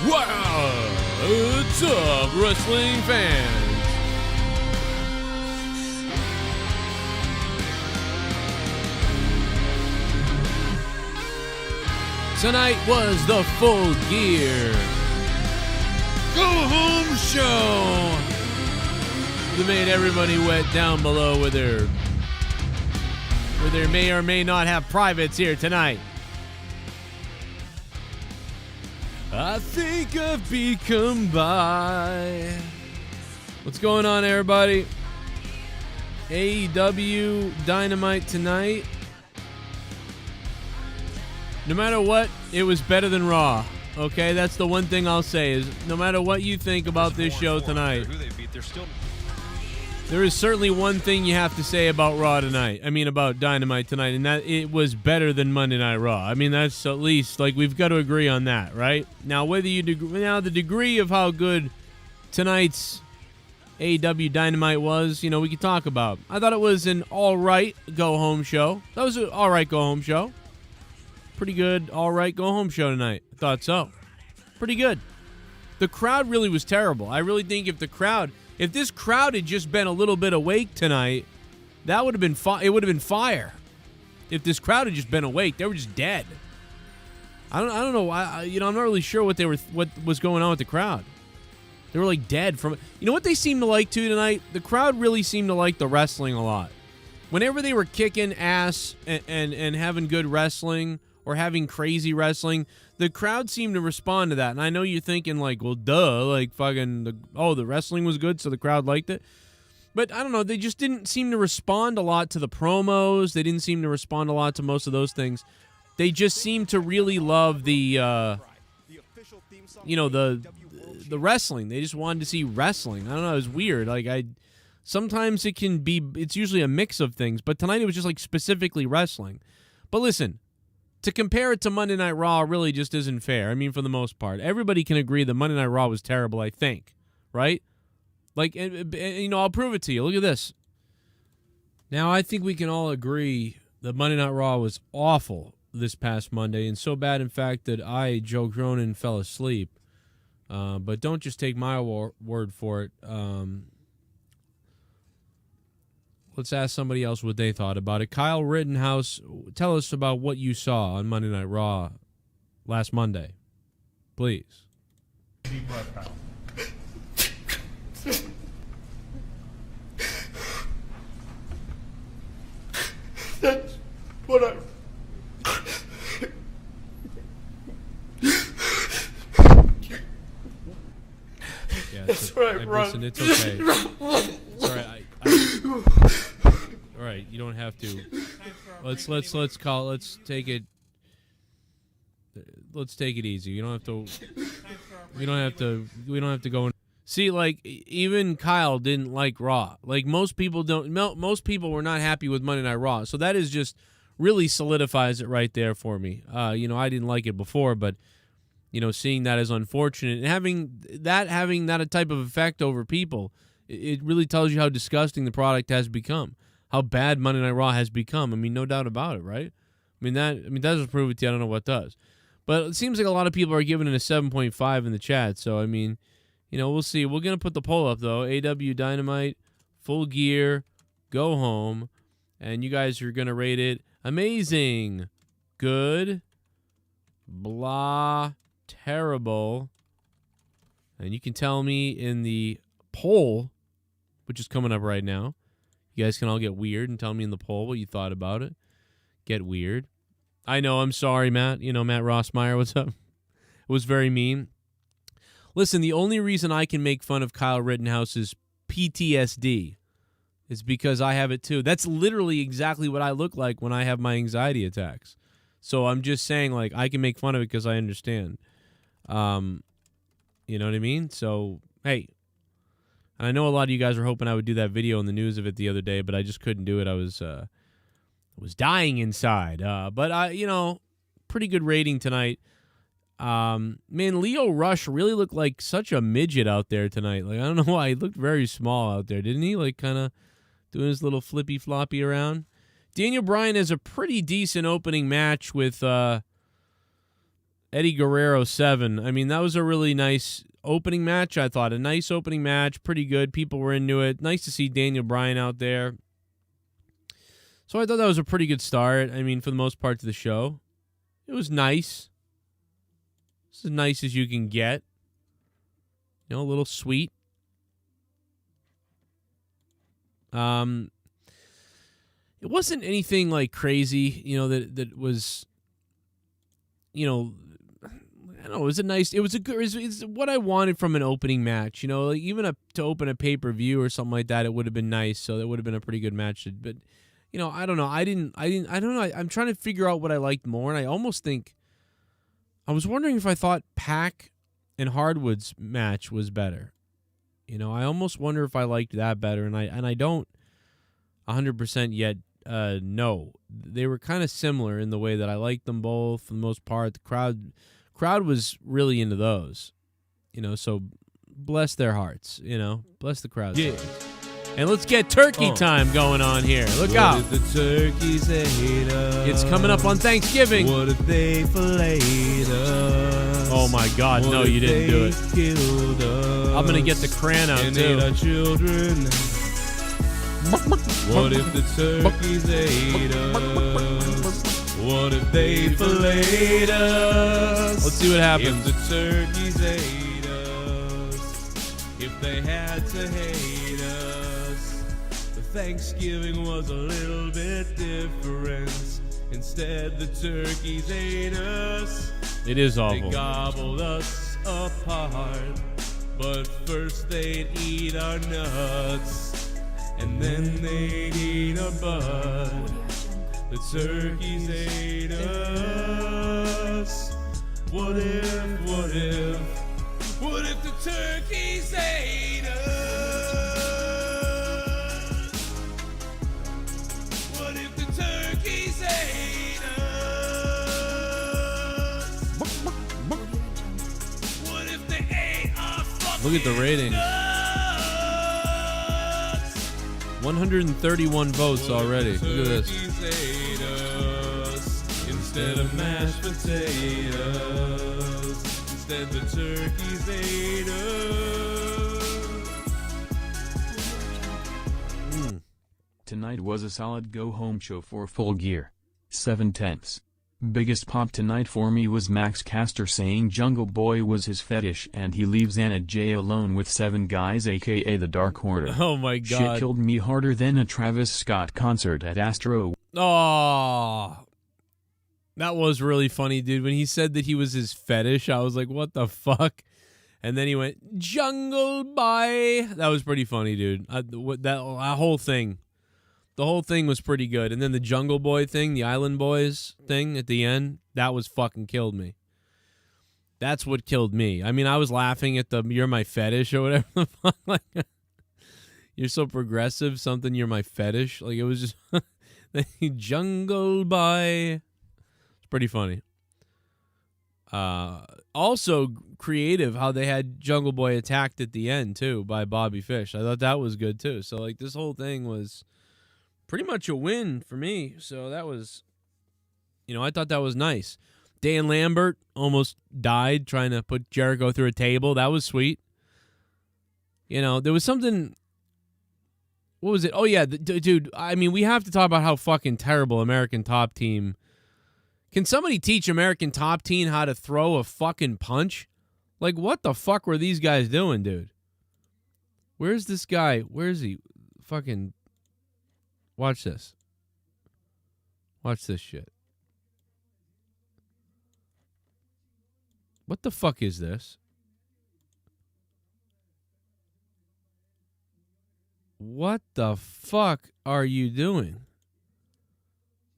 What's up, wrestling fans? Tonight was the Full Gear Go Home Show that made everybody wet down below with their may or may not have privates here tonight. I think I've become by. What's going on, everybody? AEW Dynamite tonight. No matter what, it was better than Raw. Okay, that's the one thing I'll say is no matter what you think about this show tonight, there is certainly one thing you have to say about Raw tonight. I mean, about Dynamite tonight, and that it was better than Monday Night Raw. I mean, that's at least, like, we've got to agree on that, right? Now, whether you the degree of how good tonight's AEW Dynamite was, you know, we could talk about. I thought it was an all-right go-home show. That was an all-right go-home show. Pretty good, all-right go-home show tonight. I thought so. Pretty good. The crowd really was terrible. I really think if this crowd had just been a little bit awake tonight, that would have been it would have been fire. If this crowd had just been awake, they were just dead. I don't know. I'm not really sure what was going on with the crowd. They were like dead from. You know what they seemed to like too tonight? The crowd really seemed to like the wrestling a lot. Whenever they were kicking ass and having good wrestling or having crazy wrestling, the crowd seemed to respond to that. And I know you're thinking, like, well, duh, like, fucking, the wrestling was good, so the crowd liked it. But I don't know, they just didn't seem to respond a lot to the promos. They didn't seem to respond a lot to most of those things. They just seemed to really love the wrestling. They just wanted to see wrestling. I don't know, it was weird. Like, sometimes it's usually a mix of things, but tonight it was just, like, specifically wrestling. But listen, to compare it to Monday Night Raw really just isn't fair. I mean, for the most part. Everybody can agree that Monday Night Raw was terrible, I think. Right? Like, I'll prove it to you. Look at this. Now, I think we can all agree that Monday Night Raw was awful this past Monday, and so bad, in fact, that I, Joe Cronin, fell asleep. But don't just take my word for it. Let's ask somebody else what they thought about it. Kyle Rittenhouse, tell us about what you saw on Monday Night Raw last Monday. Please. Deep breath, Kyle. That's what I... Yeah, that's right, Ron. Listen, it's okay. It's all right. All right, you don't have to. Let's take it easy. You don't have to. We don't have to go in. See, like, even Kyle didn't like Raw. Like, most people don't. Most people were not happy with Monday Night Raw. So that is just really solidifies it right there for me. I didn't like it before, but seeing that is unfortunate and having that type of effect over people. It really tells you how disgusting the product has become, how bad Monday Night Raw has become. I mean, no doubt about it, right? That doesn't prove it to you. I don't know what does. But it seems like a lot of people are giving it a 7.5 in the chat. So, we'll see. We're going to put the poll up, though. AEW Dynamite, Full Gear, Go Home. And you guys are going to rate it amazing, good, blah, terrible. And you can tell me in the poll, which is coming up right now. You guys can all get weird and tell me in the poll what you thought about it. Get weird. I know, I'm sorry, Matt. Matt Rossmeyer, what's up? It was very mean. Listen, the only reason I can make fun of Kyle Rittenhouse's PTSD is because I have it too. That's literally exactly what I look like when I have my anxiety attacks. So I'm just saying, like, I can make fun of it because I understand. You know what I mean? So, hey. And I know a lot of you guys were hoping I would do that video in the news of it the other day, but I just couldn't do it. I was dying inside. But pretty good rating tonight. Man, Leo Rush really looked like such a midget out there tonight. Like, I don't know why. He looked very small out there, didn't he? Like, kind of doing his little flippy-floppy around. Daniel Bryan has a pretty decent opening match with Eddie Guerrero 7. I mean, that was a really nice opening match, I thought. A nice opening match, pretty good. People were into it. Nice to see Daniel Bryan out there. So I thought that was a pretty good start. I mean, for the most part to the show. It was nice. It's as nice as you can get. You know, a little sweet. It wasn't anything like crazy, you know, that was, you know, I don't know, it was a nice, it's what I wanted from an opening match, you know, like even to open a pay-per-view or something like that, it would have been nice. So that would have been a pretty good match. But, you know, I don't know. I don't know. I'm trying to figure out what I liked more. And I almost think, I was wondering if I thought Pac and Hardwood's match was better. You know, I almost wonder if I liked that better. And I don't 100% yet know. They were kind of similar in the way that I liked them both for the most part. The crowd was really into those, you know, so bless their hearts, you know, bless the crowd. Yeah. And let's get turkey time going on here. Look what out. If the turkeys ate us? It's coming up on Thanksgiving. What if they filleted us? Oh my God, what no, if you didn't do it. Killed us I'm going to get the crayon out and too. ate our children. What if the turkeys ate us? What if they filleted us? Let's see what happens. If the turkeys ate us, if they had to hate us, the Thanksgiving was a little bit different. Instead, the turkeys ate us. It is They awful. gobbled us apart, but first they'd eat our nuts. And then they'd eat our butt. The turkeys ate us. What if the turkeys ate us? What if the turkeys ate us? What if they ate our fucking Look at the ratings. nuts? 131 votes already. Look at this. Turkeys ate us instead of mashed potatoes. Instead, the turkeys ate us. Tonight was a solid go-home show for Full Gear. 7/10. Biggest pop tonight for me was Max Caster saying Jungle Boy was his fetish and he leaves Anna Jay alone with 7 guys aka the Dark Order. Oh my God. Shit killed me harder than a Travis Scott concert at Astro. Oh, that was really funny, dude. When he said that he was his fetish, I was like, what the fuck? And then he went, Jungle Boy. That was pretty funny, dude. That whole thing. The whole thing was pretty good. And then the Jungle Boy thing, the Island Boys thing at the end, that was fucking killed me. That's what killed me. I mean, I was laughing at the "you're my fetish" or whatever the fuck. Like, you're so progressive, something "you're my fetish." Like, it was just Jungle Boy. It's pretty funny. Also creative how they had Jungle Boy attacked at the end, too, by Bobby Fish. I thought that was good, too. So, like, this whole thing was pretty much a win for me. So that was, you know, I thought that was nice. Dan Lambert almost died trying to put Jericho through a table. That was sweet. You know, there was something. What was it? Oh, yeah, dude, I mean, we have to talk about how fucking terrible American Top Team. Can somebody teach American Top Team how to throw a fucking punch? Like, what the fuck were these guys doing, dude? Where's this guy? Where is he? Fucking. Watch this. Watch this shit. What the fuck is this? What the fuck are you doing?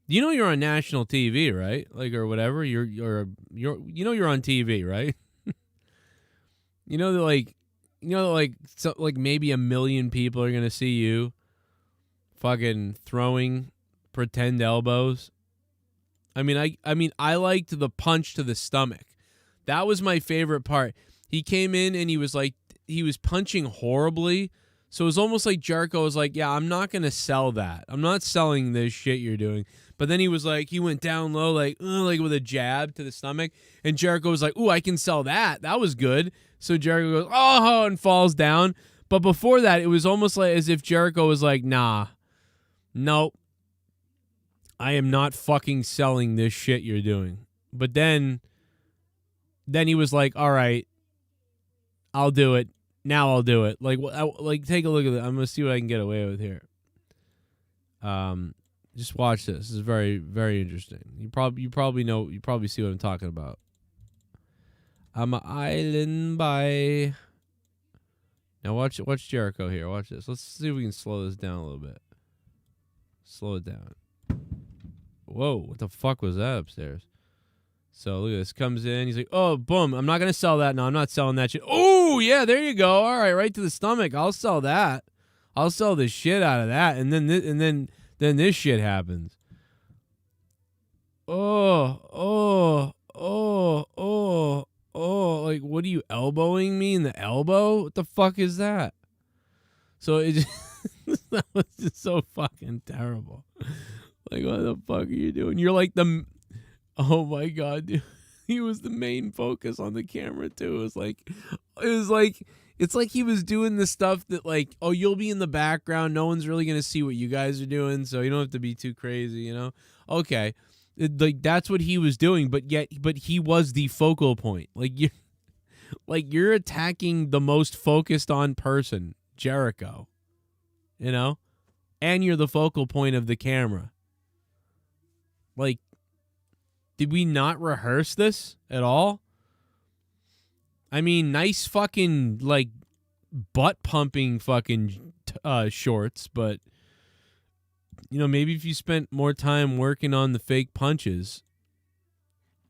You know you're on national TV, right? Like, or whatever. You're you know you're on TV, right? You know that like maybe 1 million people are gonna see you fucking throwing pretend elbows. I mean I liked the punch to the stomach. That was my favorite part. He came in and he was punching horribly. So it was almost like Jericho was like, yeah, I'm not going to sell that. I'm not selling this shit you're doing But then he went down low, like with a jab to the stomach. And Jericho was like, ooh, I can sell that. That was good. So Jericho goes, oh, and falls down. But before that, it was almost like as if Jericho was like, nah, nope, I am not fucking selling this shit you're doing. But then he was like, all right, I'll do it. Now I'll do it. Like take a look at it. I'm gonna see what I can get away with here. Just watch this. This is very, very interesting. You probably see what I'm talking about. I'm an island by. Now watch Jericho here. Watch this. Let's see if we can slow this down a little bit. Slow it down. Whoa, what the fuck was that upstairs? So look at this. Comes in. He's like, oh, boom. I'm not going to sell that. No, I'm not selling that shit. Oh, yeah, there you go. All right, right to the stomach. I'll sell that. I'll sell the shit out of that. And then this shit happens. Oh. Like, what are you elbowing me in the elbow? What the fuck is that? So it just, that was just so fucking terrible. Like, what the fuck are you doing? You're like oh my God, dude. He was the main focus on the camera too. It's like he was doing the stuff that like, oh, you'll be in the background. No one's really going to see what you guys are doing. So you don't have to be too crazy, you know? Okay. Like that's what he was doing, but he was the focal point. You're attacking the most focused on person, Jericho, you know, and you're the focal point of the camera. Like, did we not rehearse this at all? I mean, nice fucking like butt pumping fucking shorts, but. You know, maybe if you spent more time working on the fake punches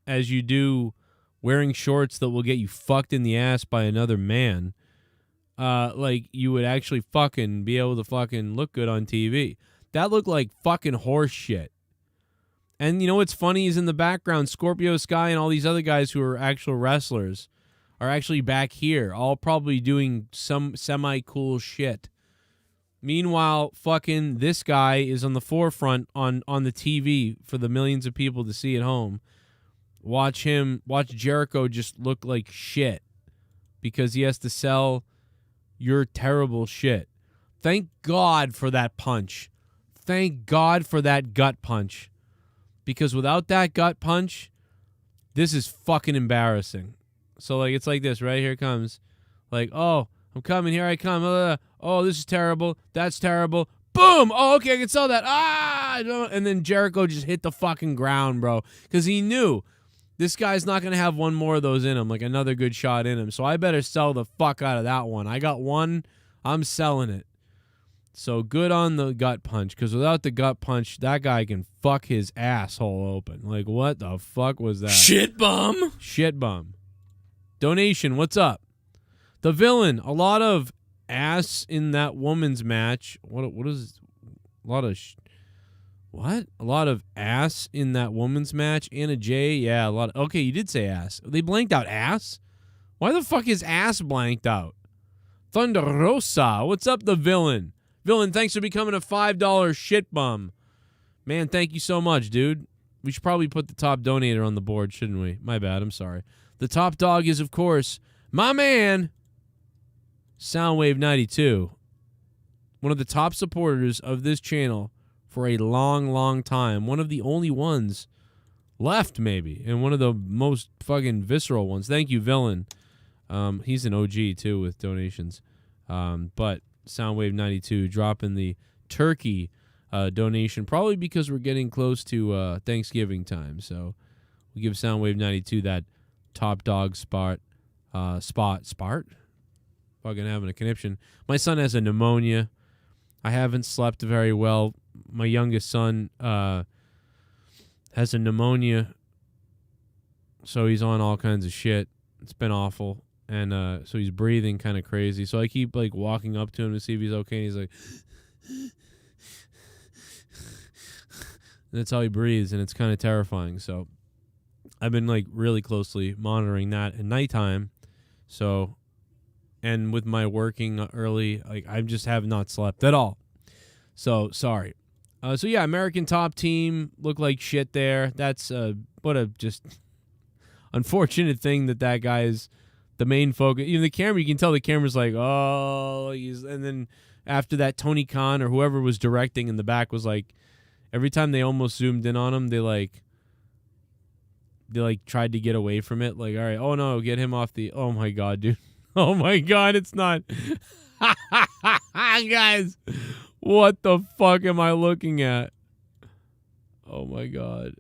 as you do wearing shorts that will get you fucked in the ass by another man, like you would actually fucking be able to fucking look good on TV. That looked like fucking horse shit. And you know what's funny is in the background, Scorpio Sky and all these other guys who are actual wrestlers are actually back here, all probably doing some semi-cool shit. Meanwhile, fucking this guy is on the forefront on the TV for the millions of people to see at home. Watch Jericho just look like shit because he has to sell your terrible shit. Thank God for that punch. Thank God for that gut punch. Because without that gut punch, this is fucking embarrassing. So, like, it's like this, right? Here it comes. Like, oh, I'm coming. Here I come. Oh, this is terrible. That's terrible. Boom. Oh, okay, I can sell that. And then Jericho just hit the fucking ground, bro. Because he knew this guy's not going to have one more of those in him, like another good shot in him. So I better sell the fuck out of that one. I got one. I'm selling it. So good on the gut punch. Because without the gut punch, that guy can fuck his asshole open. Like, what the fuck was that? Shit bum. Shit bum. Donation, what's up? The villain, a lot of ass in that woman's match. What is a lot of what? A lot of ass in that woman's match. Anna J, yeah, a lot. Okay, you did say ass. They blanked out ass. Why the fuck is ass blanked out? Thunder Rosa, what's up, the villain? Villain, thanks for becoming a $5 shit bum. Man, thank you so much, dude. We should probably put the top donator on the board, shouldn't we? My bad, I'm sorry. The top dog is, of course, my man, Soundwave 92, one of the top supporters of this channel for a long, long time. One of the only ones left, maybe, and one of the most fucking visceral ones. Thank you, Villain. He's an OG, too, with donations. But Soundwave 92 dropping the turkey donation, probably because we're getting close to Thanksgiving time. So we give Soundwave 92 that top dog spot. Fucking having a conniption. My son has a pneumonia. I haven't slept very well. My youngest son has a pneumonia, so he's on all kinds of shit. It's been awful, and so he's breathing kind of crazy. So I keep like walking up to him to see if he's okay. And he's like, and that's how he breathes, and it's kind of terrifying. So I've been like really closely monitoring that at nighttime. So. And with my working early, like I just have not slept at all. So sorry. So yeah, American Top Team looked like shit there. That's what a just unfortunate thing that guy is the main focus. Even the camera, you can tell the camera's like, oh, and then after that, Tony Khan or whoever was directing in the back was like, every time they almost zoomed in on him, they tried to get away from it. Like, all right, oh no, get him off the. Oh my god, dude. Oh my god, it's not. Guys, what the fuck am I looking at? Oh my god.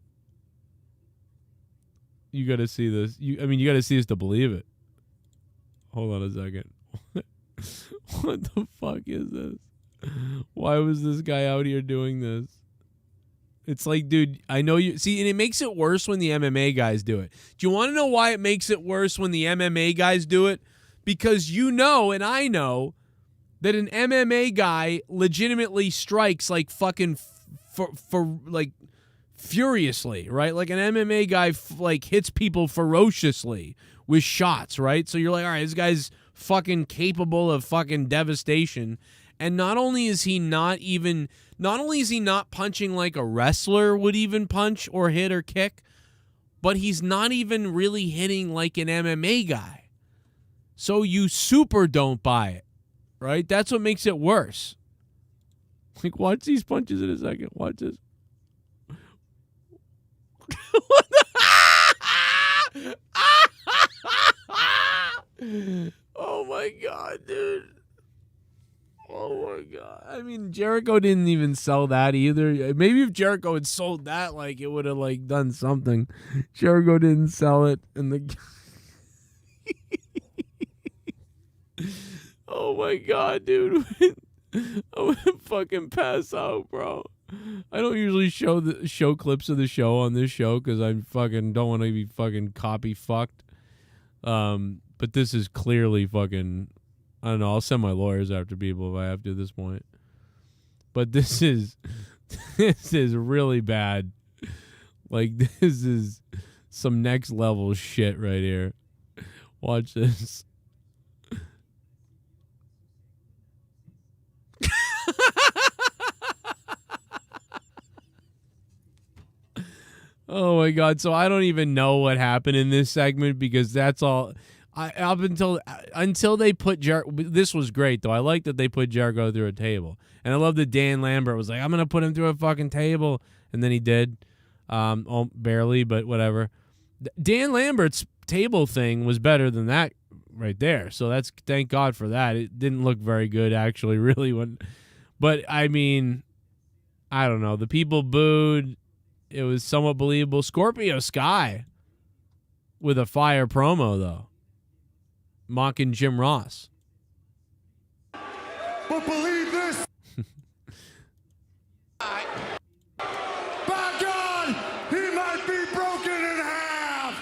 You gotta see this. You gotta see this to believe it. Hold on a second. What the fuck is this? Why was this guy out here doing this? It's like, dude, I know you see, and it makes it worse when the MMA guys do it. Do you want to know why it makes it worse when the MMA guys do it? Because you know, and I know, that an MMA guy legitimately strikes like fucking for like furiously, right? Like an MMA guy like hits people ferociously with shots, right? So you're like, all right, this guy's fucking capable of fucking devastation. And not only is he not punching like a wrestler would even punch or hit or kick, but he's not even really hitting like an MMA guy. So you super don't buy it, right? That's what makes it worse. Like, watch these punches in a second. Watch this. What the? Oh my god, dude. Oh my god. I mean, Jericho didn't even sell that either. Maybe if Jericho had sold that, like, it would have like done something. Jericho didn't sell it, and the oh my god, dude. I'm gonna fucking pass out, bro. I don't usually show clips of the show on this show because I fucking don't want to be fucking copy fucked. But this is clearly fucking, I don't know, I'll send my lawyers after people if I have to at this point. But this is really bad. Like, this is some next level shit right here. Watch this. Oh my god! So I don't even know what happened in this segment because that's all. Up until they put Jericho. This was great though. I like that they put Jericho through a table, and I love that Dan Lambert was like, "I'm gonna put him through a fucking table," and then he did, barely, but whatever. Dan Lambert's table thing was better than that right there. So that's thank God for that. It didn't look very good actually, really. But I mean, I don't know. The people booed. It was somewhat believable. Scorpio Sky with a fire promo, though. Mocking Jim Ross. But believe this. By God, he might be broken in half.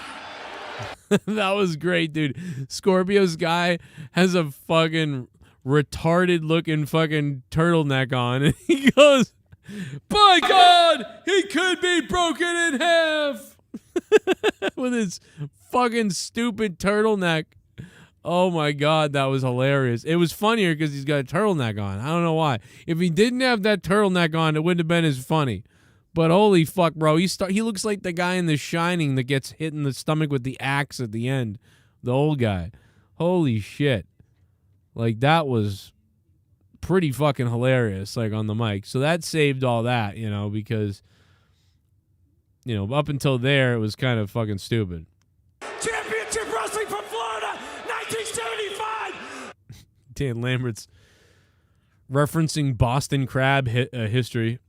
That was great, dude. Scorpio Sky has a fucking retarded looking fucking turtleneck on. And he goes, by God, he could be broken in half with his fucking stupid turtleneck. Oh my God, that was hilarious. It was funnier because he's got a turtleneck on. I don't know why. If he didn't have that turtleneck on, it wouldn't have been as funny. But holy fuck, bro, he looks like the guy in The Shining that gets hit in the stomach with the axe at the end. The old guy. Holy shit. Like, that was pretty fucking hilarious, like, on the mic. So that saved all that, you know, because, you know, up until there, it was kind of fucking stupid. Championship Wrestling from Florida, 1975. Dan Lambert's referencing Boston Crab history,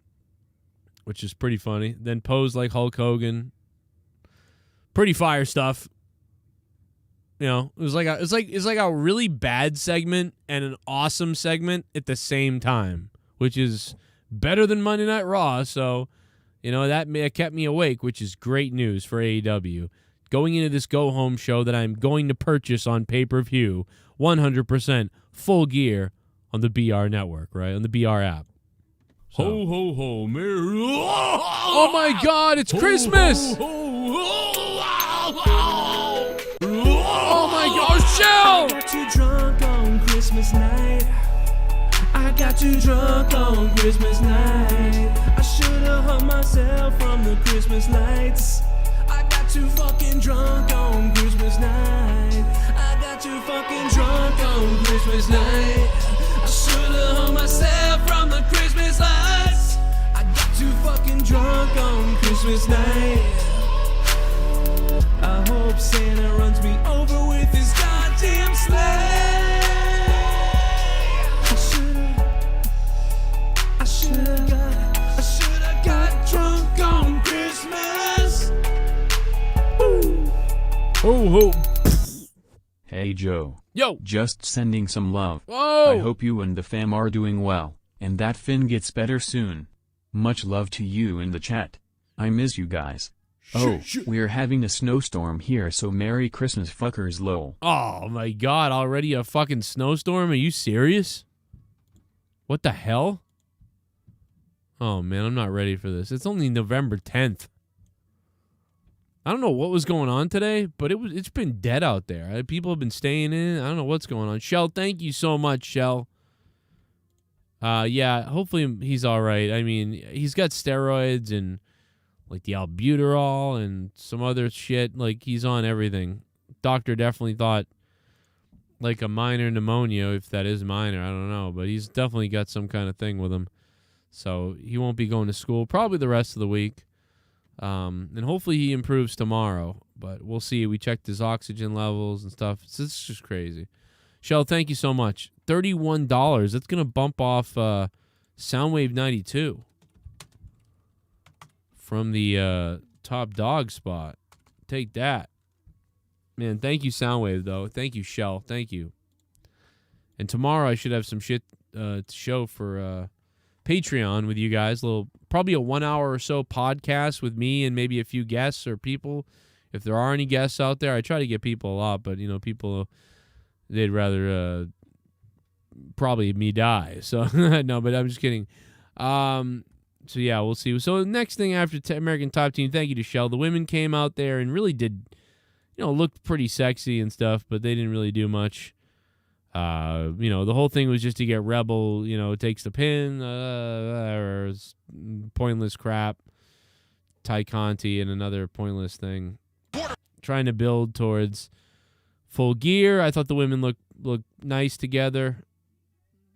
which is pretty funny. Then posed like Hulk Hogan. Pretty fire stuff. You know, it's like a really bad segment and an awesome segment at the same time, which is better than Monday Night Raw. So, you know, that kept me awake, which is great news for AEW. Going into this go-home show that I'm going to purchase on pay-per-view, 100% full gear on the BR network, right? On the BR app. So. Ho, ho, ho, Merry. Oh my God, it's Christmas! Oh my gosh, Shell! I got too drunk on Christmas night. I got too drunk on Christmas night. I should've hung myself from the Christmas lights. I got too fucking drunk on Christmas night. I got too fucking drunk on Christmas night. I should've hung myself from the Christmas lights. I got too fucking drunk on Christmas night. I hope Santa runs me over with his goddamn sleigh. I should've got drunk on Christmas. Woo. Ho ho. Hey Joe. Yo. Just sending some love. Whoa. I hope you and the fam are doing well, and that Finn gets better soon. Much love to you in the chat. I miss you guys. Oh, we're having a snowstorm here, so Merry Christmas fuckers lol. Oh my god, already a fucking snowstorm? Are you serious? What the hell? Oh man, I'm not ready for this. It's only November 10th. I don't know what was going on today, but it's been dead out there. People have been staying in. I don't know what's going on. Shell, thank you so much, Shell. Yeah, hopefully he's all right. I mean, he's got steroids and like the albuterol and some other shit. Like, he's on everything. Doctor definitely thought like a minor pneumonia, if that is minor. I don't know, but he's definitely got some kind of thing with him. So he won't be going to school probably the rest of the week. And hopefully he improves tomorrow. But we'll see. We checked his oxygen levels and stuff. It's just crazy. Shell, thank you so much. $31. That's going to bump off Soundwave 92 from the top dog spot. Take that. Man, thank you, Soundwave, though. Thank you, Shell. Thank you. And tomorrow I should have some shit to show for Patreon with you guys. Probably a 1 hour or so podcast with me and maybe a few guests or people. If there are any guests out there, I try to get people a lot, but, people, they'd rather probably me die. So, no, but I'm just kidding. So, yeah, we'll see. So, the next thing after American Top Team, thank you to Shell. The women came out there and really did, looked pretty sexy and stuff, but they didn't really do much. The whole thing was just to get Rebel, takes the pin, or pointless crap. Ty Conti and another pointless thing. Trying to build towards Full Gear. I thought the women looked nice together.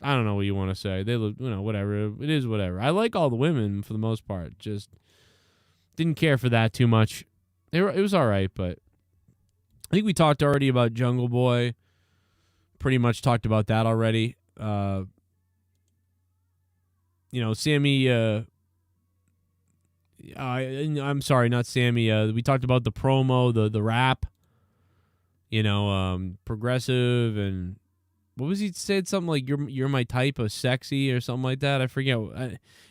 I don't know what you want to say. They look, whatever. It is whatever. I like all the women for the most part. Just didn't care for that too much. It was all right, but I think we talked already about Jungle Boy. Pretty much talked about that already. Sammy. I'm sorry, not Sammy. We talked about the promo, the rap. Progressive, and what was he said? Something like you're my type of sexy or something like that. I forget.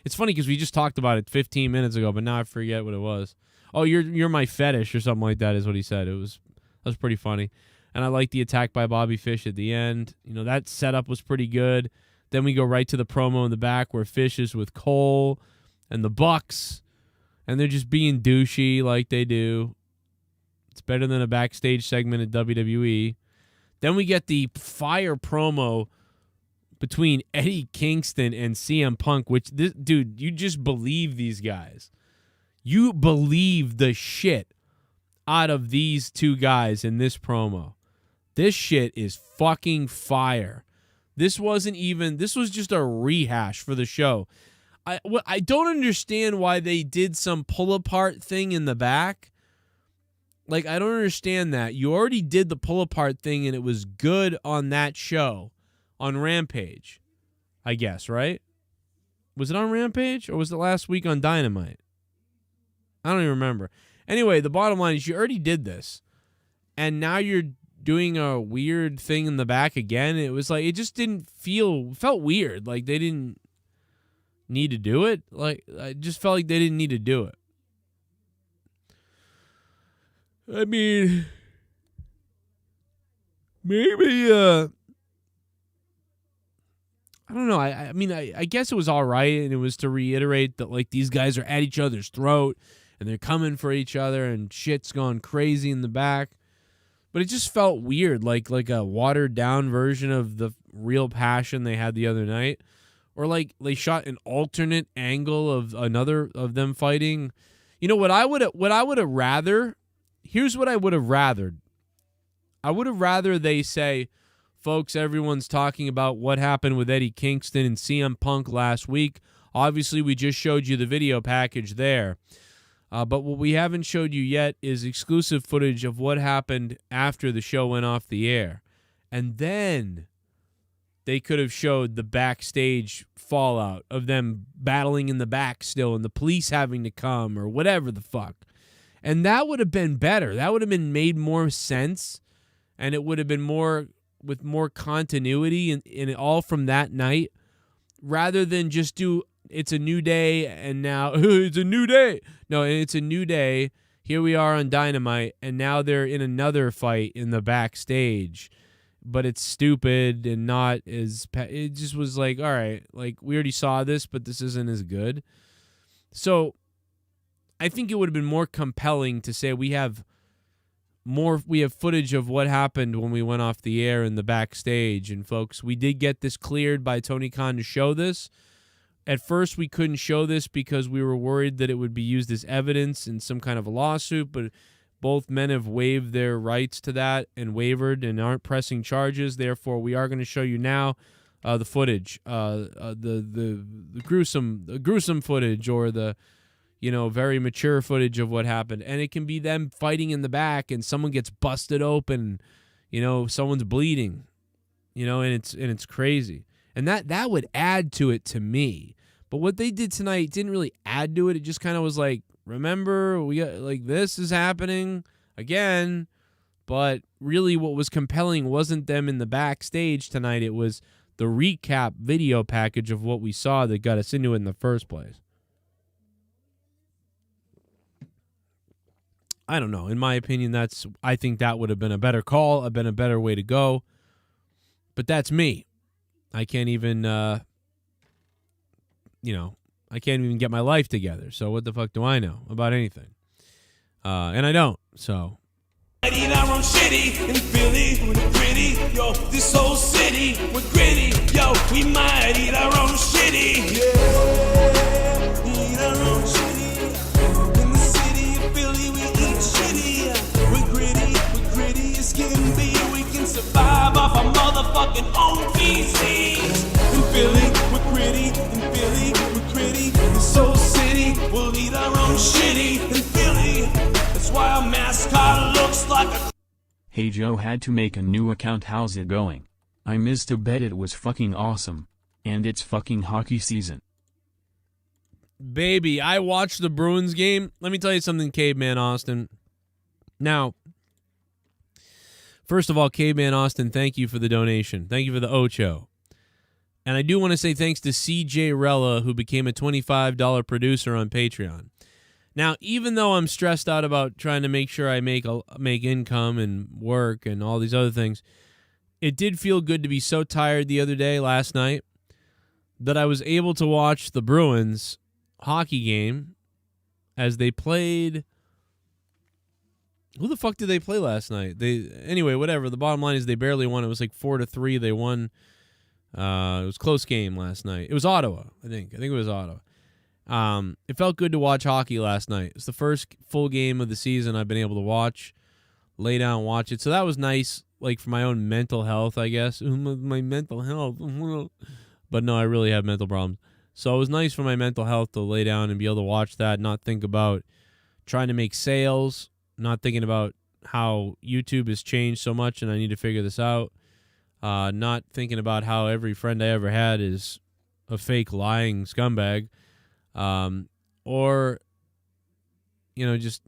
It's funny because we just talked about it 15 minutes ago, but now I forget what it was. Oh, you're my fetish or something like that is what he said. That was pretty funny. And I like the attack by Bobby Fish at the end. That setup was pretty good. Then we go right to the promo in the back where Fish is with Cole and the Bucks, and they're just being douchey like they do. It's better than a backstage segment at WWE. Then we get the fire promo between Eddie Kingston and CM Punk, which, dude, you just believe these guys. You believe the shit out of these two guys in this promo. This shit is fucking fire. This was just a rehash for the show. I don't understand why they did some pull-apart thing in the back. Like, I don't understand that. You already did the pull-apart thing, and it was good on that show, on Rampage, I guess, right? Was it on Rampage, or was it last week on Dynamite? I don't even remember. Anyway, the bottom line is you already did this, and now you're doing a weird thing in the back again. It was like, it just felt weird. Like, they didn't need to do it. Like, I just felt like they didn't need to do it. I mean, maybe, I don't know. I mean, I guess it was all right, and it was to reiterate that, like, these guys are at each other's throat, and they're coming for each other, and shit's gone crazy in the back. But it just felt weird, like a watered-down version of the real passion they had the other night. or like they shot an alternate angle of another of them fighting. You know what I would have rather. Here's what I would have rathered. I would have rather they say, folks, everyone's talking about what happened with Eddie Kingston and CM Punk last week. Obviously, we just showed you the video package there. But what we haven't showed you yet is exclusive footage of what happened after the show went off the air. And then they could have showed the backstage fallout of them battling in the back still and the police having to come or whatever the fuck. And that would have been better. That would have been made more sense, and it would have been more with more continuity in all from that night, rather than just do it's a new day and now it's a new day. No, it's a new day. Here we are on Dynamite, and now they're in another fight in the backstage. But it's stupid and not as... It just was like, all right, like we already saw this, but this isn't as good. So I think it would have been more compelling to say we have footage of what happened when we went off the air in the backstage. And folks, we did get this cleared by Tony Khan to show this. At first, we couldn't show this because we were worried that it would be used as evidence in some kind of a lawsuit, but both men have waived their rights to that and wavered and aren't pressing charges. Therefore, we are going to show you now the footage, the gruesome footage, or the very mature footage of what happened. And it can be them fighting in the back and someone gets busted open, someone's bleeding, and it's crazy. And that would add to it to me. But what they did tonight didn't really add to it. It just kind of was like, remember, we got like this is happening again. But really what was compelling wasn't them in the backstage tonight. It was the recap video package of what we saw that got us into it in the first place. I don't know. In my opinion, I think that would have been a better call, a better way to go. But that's me. I can't even, I can't even get my life together. So what the fuck do I know about anything? And I don't, so. Might eat our own shitty in Philly, we're pretty, yo, this whole city, we're gritty, yo, we might eat our own shitty, yeah, eat our own shitty, in the city of Philly, we eat shitty, we're gritty as can be, we can survive off our motherfucking own feces, in Philly, we're gritty, in Philly, we're gritty, this whole city, we'll eat our own shitty, in Philly, that's why our mascot looks like a... Hey Joe, had to make a new account, how's it going? I missed to bet it was fucking awesome. And it's fucking hockey season. Baby, I watched the Bruins game. Let me tell you something, Caveman Austin. Now, first of all, Caveman Austin, thank you for the donation. Thank you for the Ocho. And I do want to say thanks to CJ Rella, who became a $25 producer on Patreon. Now, even though I'm stressed out about trying to make sure I make income and work and all these other things, it did feel good to be so tired the other day, last night, that I was able to watch the Bruins hockey game as they played... Who the fuck did they play last night? Anyway, whatever. The bottom line is they barely won. It was like 4-3. They won. It was a close game last night. It was Ottawa, I think. I think it was Ottawa. It felt good to watch hockey last night. It's the first full game of the season I've been able to watch, lay down and watch it. So that was nice, like for my own mental health, I guess. My mental health. But no, I really have mental problems. So it was nice for my mental health to lay down and be able to watch that, not think about trying to make sales, not thinking about how YouTube has changed so much and I need to figure this out, not thinking about how every friend I ever had is a fake lying scumbag. Or, just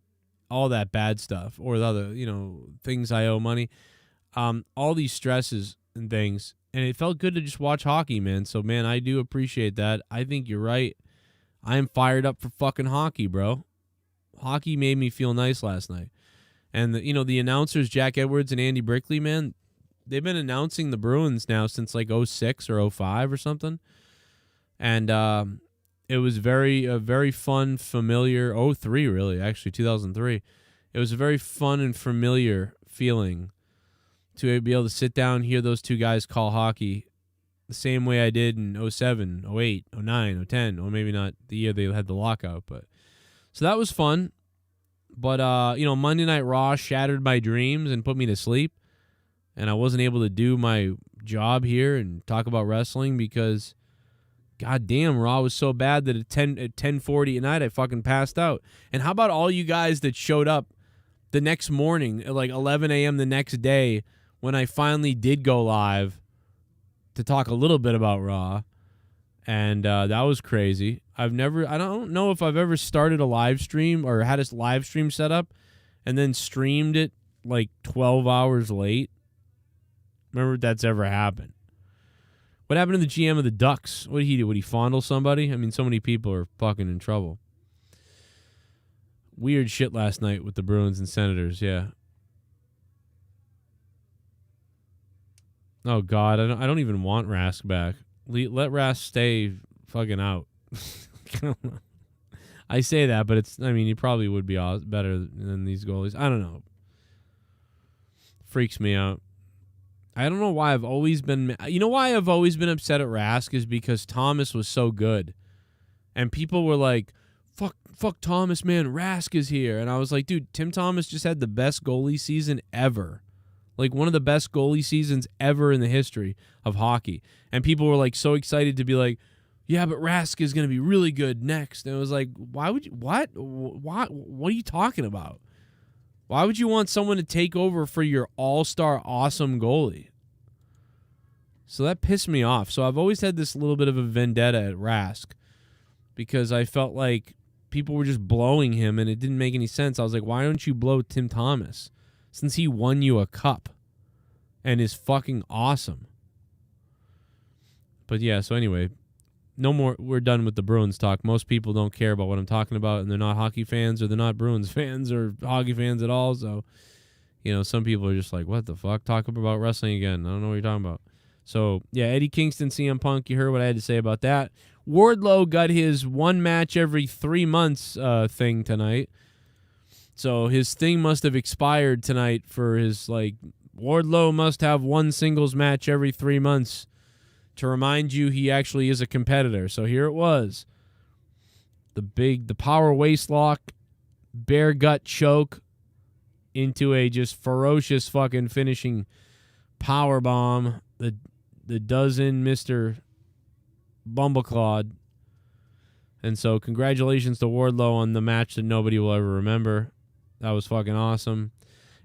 all that bad stuff or the other, things I owe money, all these stresses and things. And it felt good to just watch hockey, man. So, man, I do appreciate that. I think you're right. I am fired up for fucking hockey, bro. Hockey made me feel nice last night. And, the announcers, Jack Edwards and Andy Brickley, man, they've been announcing the Bruins now since like 06 or 05 or something. And, it was a very fun, familiar, 03 really, actually, 2003. It was a very fun and familiar feeling to be able to sit down and hear those two guys call hockey the same way I did in 07, 08, 09, 010, or maybe not the year they had the lockout. But so that was fun. But, Monday Night Raw shattered my dreams and put me to sleep. And I wasn't able to do my job here and talk about wrestling because, goddamn, Raw was so bad that at 10:40 at night, I fucking passed out. And how about all you guys that showed up the next morning at like 11 a.m. the next day when I finally did go live to talk a little bit about Raw. And that was crazy. I don't know if I've ever started a live stream or had a live stream set up and then streamed it like 12 hours late. Remember if that's ever happened. What happened to the GM of the Ducks? What did he do? Would he fondle somebody? I mean, so many people are fucking in trouble. Weird shit last night with the Bruins and Senators, yeah. Oh, God, I don't even want Rask back. Let Rask stay fucking out. I say that, but he probably would be better than these goalies. I don't know. Freaks me out. I don't know why I've always been... You know why I've always been upset at Rask is because Thomas was so good. And people were like, fuck Thomas, man, Rask is here. And I was like, dude, Tim Thomas just had the best goalie season ever. Like one of the best goalie seasons ever in the history of hockey. And people were like so excited to be like, yeah, but Rask is going to be really good next. And it was like, why would you... What are you talking about? Why would you want someone to take over for your all-star awesome goalie? So that pissed me off. So I've always had this little bit of a vendetta at Rask because I felt like people were just blowing him and it didn't make any sense. I was like, why don't you blow Tim Thomas since he won you a cup and is fucking awesome? But yeah, so anyway, no more. We're done with the Bruins talk. Most people don't care about what I'm talking about, and they're not hockey fans or they're not Bruins fans or hockey fans at all. So, some people are just like, what the fuck? Talk about wrestling again. I don't know what you're talking about. So, yeah, Eddie Kingston, CM Punk, you heard what I had to say about that. Wardlow got his one match every 3 months thing tonight. So his thing must have expired tonight for his, Wardlow must have one singles match every 3 months to remind you he actually is a competitor. So here it was. The power waist lock, bare gut choke into a just ferocious fucking finishing power bomb. The dozen Mr. Bumbleclawed. And so congratulations to Wardlow on the match that nobody will ever remember. That was fucking awesome.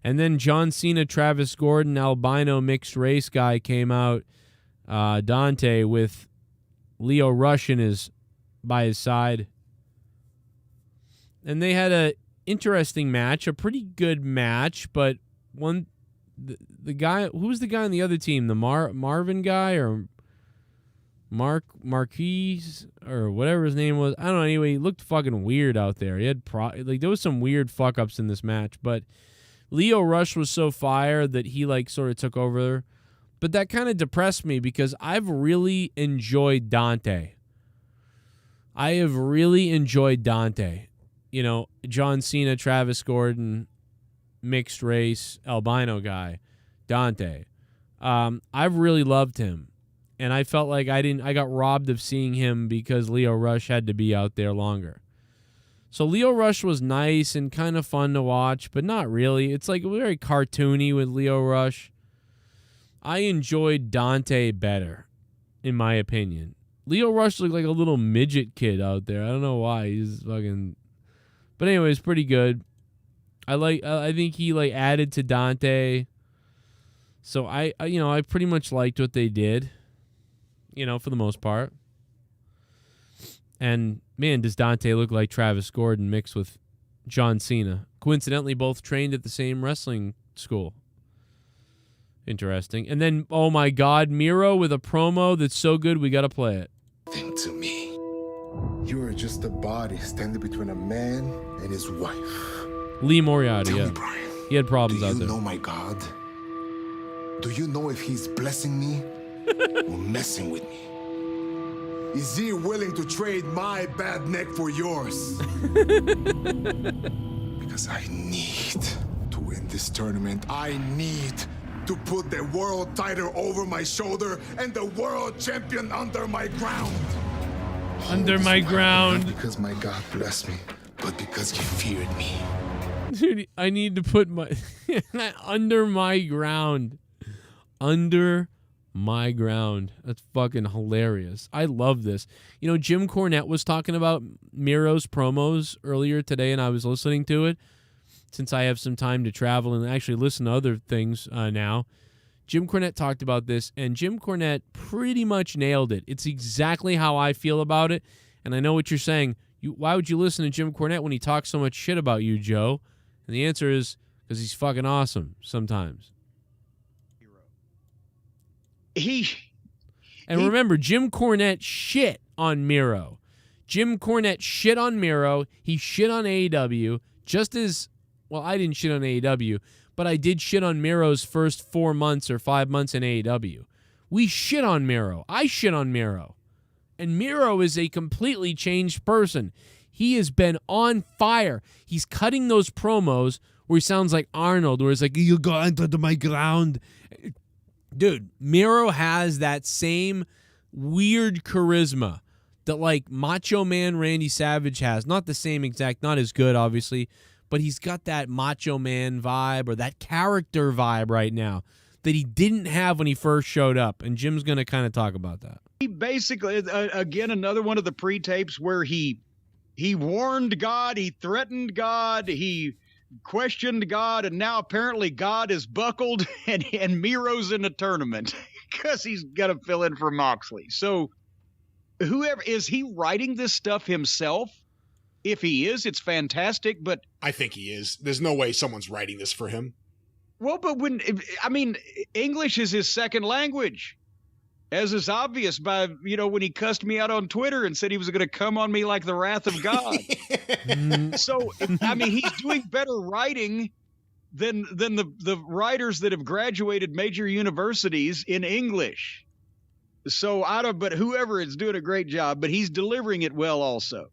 And then John Cena, Travis Gordon, albino mixed race guy came out. Dante with Leo Rush by his side. And they had a interesting match, a pretty good match, but the guy, who was the guy on the other team? The Marvin guy or Marquise or whatever his name was. I don't know. Anyway, he looked fucking weird out there. He had there was some weird fuck ups in this match, but Leo Rush was so fire that he sort of took over. But that kind of depressed me because I've really enjoyed Dante. I have really enjoyed Dante. John Cena, Travis Gordon, mixed race, albino guy, Dante. I've really loved him. And I felt like I got robbed of seeing him because Leo Rush had to be out there longer. So Leo Rush was nice and kind of fun to watch, but not really. It's very cartoony with Leo Rush. I enjoyed Dante better, in my opinion. Leo Rush looked like a little midget kid out there. I don't know why. He's fucking... But anyway, it's pretty good. I think he added to Dante. So I pretty much liked what they did. For the most part. And, man, does Dante look like Travis Gordon mixed with John Cena. Coincidentally, both trained at the same wrestling school. Interesting. And then, oh, my God, Miro with a promo that's so good, we got to play it. Think to me. You are just a body standing between a man and his wife. Lee Moriarty, Tell yeah. me, Brian, He had problems out there. do you know my God? Do you know if he's blessing me or messing with me? Is he willing to trade my bad neck for yours? Because I need to win this tournament. I need to put the world title over my shoulder and the world champion under my ground. Under my ground. Not because my God blessed me, but because he feared me. Dude, I need to put my under my ground. Under my ground. That's fucking hilarious. I love this. You know, Jim Cornette was talking about Miro's promos earlier today, and I was listening to it since I have some time to travel and actually listen to other things now. Jim Cornette talked about this, and Jim Cornette pretty much nailed it. It's exactly how I feel about it, and I know what you're saying. Why would you listen to Jim Cornette when he talks so much shit about you, Joe? And the answer is because he's fucking awesome sometimes. Remember, Jim Cornette shit on Miro. Jim Cornette shit on Miro. He shit on AEW. Just as, well, I didn't shit on AEW, but I did shit on Miro's first 4 months or 5 months in AEW. We shit on Miro. I shit on Miro. And Miro is a completely changed person. He has been on fire. He's cutting those promos where he sounds like Arnold, where it's like, you go under my ground. Dude, Miro has that same weird charisma that like Macho Man Randy Savage has. Not the same exact, not as good, obviously, but he's got that Macho Man vibe or that character vibe right now that he didn't have when he first showed up. And Jim's going to kind of talk about that. He basically, again, another one of the pre-tapes where he warned God, he threatened God, he questioned God, and now apparently God is buckled and Miro's in the tournament because he's got to fill in for Moxley. So whoever, is he writing this stuff himself? If he is, it's fantastic, but I think he is. There's no way someone's writing this for him. Well, but English is his second language. As is obvious by, when he cussed me out on Twitter and said he was going to come on me like the wrath of God. So, he's doing better writing than the writers that have graduated major universities in English. So, but whoever is doing a great job, but he's delivering it well also.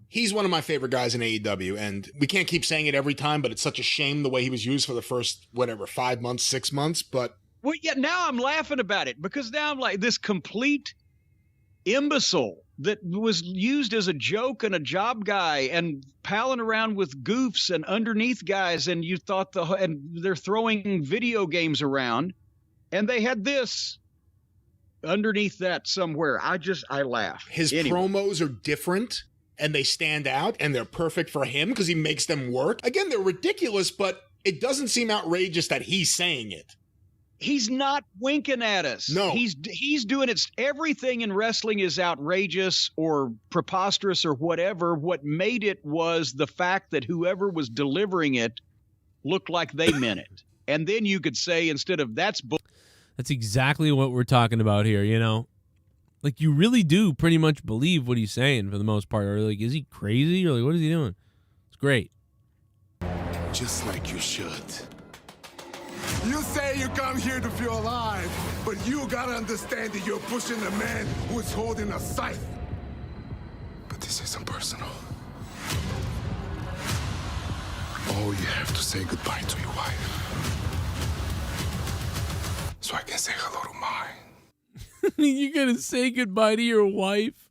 He's one of my favorite guys in AEW, and we can't keep saying it every time, but it's such a shame the way he was used for the first, 5 months, 6 months, but... Well, yeah, now I'm laughing about it because now I'm like this complete imbecile that was used as a joke and a job guy and palling around with goofs and underneath guys, and you thought and they're throwing video games around, and they had this underneath that somewhere. I laugh. His promos are different, and they stand out, and they're perfect for him because he makes them work. Again, they're ridiculous, but it doesn't seem outrageous that he's saying it. He's not winking at us. No. He's doing it. Everything in wrestling is outrageous or preposterous or whatever. What made it was the fact that whoever was delivering it looked like they meant it. And then you could say, instead of that's exactly what we're talking about here, Like, you really do pretty much believe what he's saying for the most part. Or, like, is he crazy? Or, like, what is he doing? It's great. Just like you should. You say you come here to feel alive, but you gotta understand that you're pushing a man who's holding a scythe. But this isn't personal. Oh, you have to say goodbye to your wife. So I can say hello to mine. You gotta say goodbye to your wife?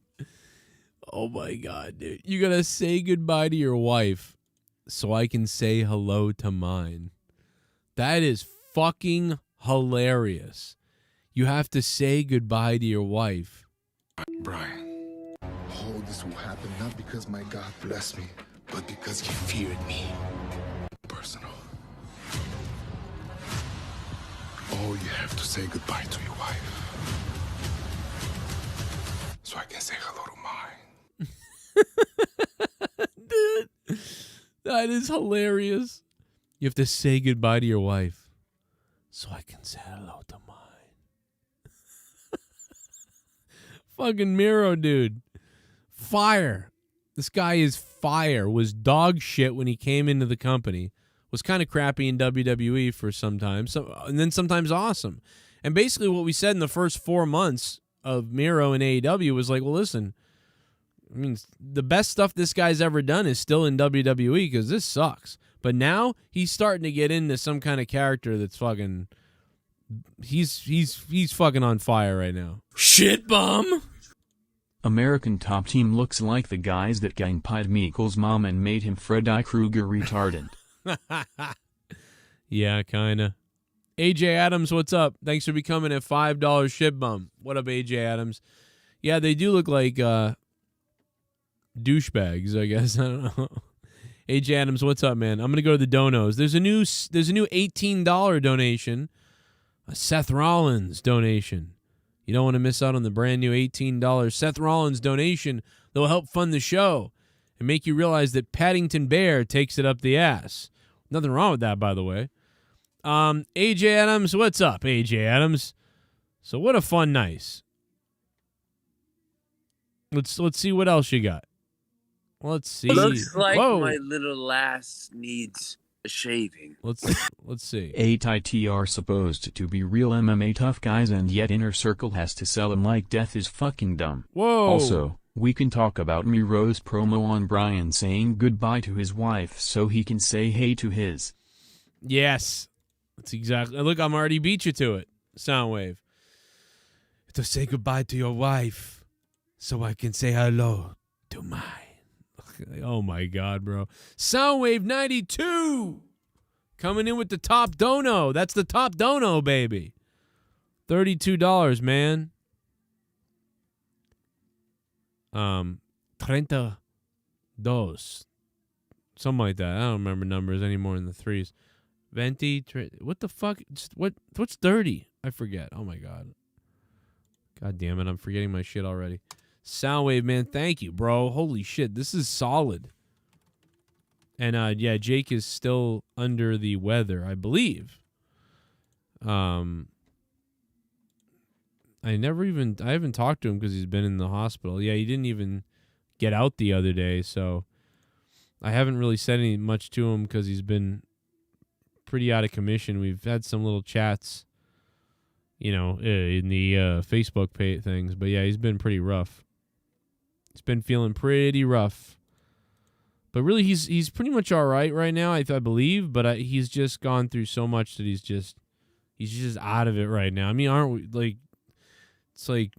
Oh my God, dude. You gotta say goodbye to your wife so I can say hello to mine. That is fucking hilarious. You have to say goodbye to your wife. Brian, all this will happen not because my God blessed me, but because he feared me. Personal. Oh, you have to say goodbye to your wife. So I can say hello to mine. Dude, that is hilarious. You have to say goodbye to your wife so I can say hello to mine. Fucking Miro, dude. Fire. This guy is fire. Was dog shit when he came into the company. Was kind of crappy in WWE for some time. And then sometimes awesome. And basically what we said in the first 4 months of Miro in AEW was like, well, listen, the best stuff this guy's ever done is still in WWE because this sucks. But now he's starting to get into some kind of character that's fucking he's fucking on fire right now. Shit bum. American Top Team looks like the guys that gangped Meekel's mom and made him Freddy Krueger retarded. Yeah, kinda. AJ Adams, what's up? Thanks for becoming a $5 shit bum. What up, AJ Adams? Yeah, they do look like douchebags, I guess. I don't know. AJ Adams, what's up, man? I'm gonna go to the donos. There's a new $18 donation, a Seth Rollins donation. You don't want to miss out on the brand new $18 Seth Rollins donation that will help fund the show and make you realize that Paddington Bear takes it up the ass. Nothing wrong with that, by the way. AJ Adams, what's up, AJ Adams? So what a fun night. Let's see what else you got. Let's see. Looks like Whoa. my little lass needs a shaving. Let's see. 8IT are supposed to be real MMA tough guys, and yet Inner Circle has to sell them like death is fucking dumb. Whoa. Also, we can talk about Miro's promo on Brian saying goodbye to his wife so he can say hey to his. Yes. That's exactly. Look, I'm already beat you to it. Soundwave. To say goodbye to your wife so I can say hello to mine. Oh my God, bro. Soundwave 92 coming in with the top dono. That's the top dono, baby. $32, man. 32. Something like that. I don't remember numbers anymore in the threes. 20. What the fuck? What's 30? I forget. Oh my God. God damn it. I'm forgetting my shit already. Soundwave, man, thank you, bro. Holy shit, this is solid. And yeah, Jake is still under the weather, I believe. I haven't talked to him because he's been in the hospital. Yeah, he didn't even get out the other day, so I haven't really said much to him because he's been pretty out of commission. We've had some little chats, in the Facebook things, but yeah, he's been pretty rough. He's been feeling pretty rough, but really he's pretty much all right now, I believe. But he's just gone through so much that he's just out of it right now. I mean, aren't we like? It's like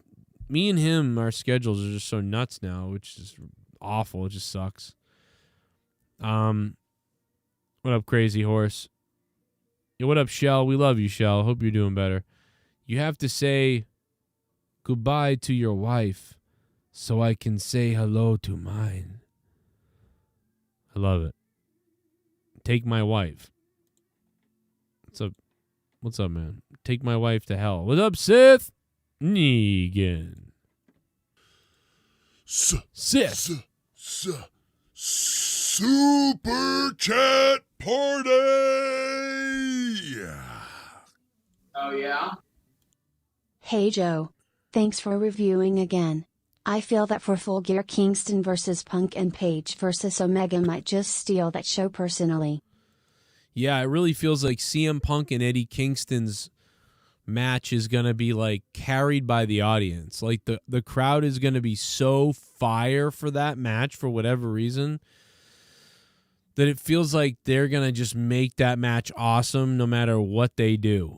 me and him, our schedules are just so nuts now, which is awful. It just sucks. What up, Crazy Horse? Yo, what up, Shell? We love you, Shell. Hope you're doing better. You have to say goodbye to your wife so I can say hello to mine. I love it. Take my wife. What's up, man? Take my wife to hell. What up, Sith? Negan. Sith. Super chat party. Oh, yeah? Hey Joe. Thanks for reviewing again. I feel that for Full Gear Kingston vs Punk and Page vs Omega might just steal that show personally. Yeah, it really feels like CM Punk and Eddie Kingston's match is going to be like carried by the audience. Like the crowd is going to be so fire for that match for whatever reason that it feels like they're going to just make that match awesome no matter what they do.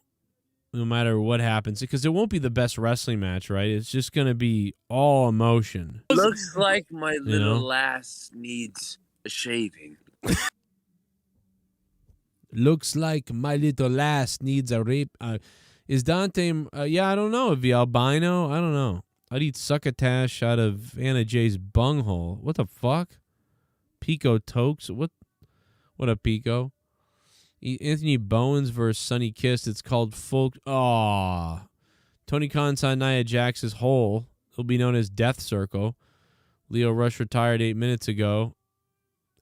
No matter what happens, because it won't be the best wrestling match, right? It's just going to be all emotion. Looks like my little lass needs a shaving. Looks like my little lass needs a rape. Is Dante? Yeah, I don't know. If he albino, I don't know. I'd eat succotash out of Anna Jay's bunghole. What the fuck? Pico Tokes. What up, Pico? Anthony Bowens versus Sonny Kiss. It's called Full. Aw. Tony Khan signed Nia Jax's hole. He'll be known as Death Circle. Leo Rush retired 8 minutes ago.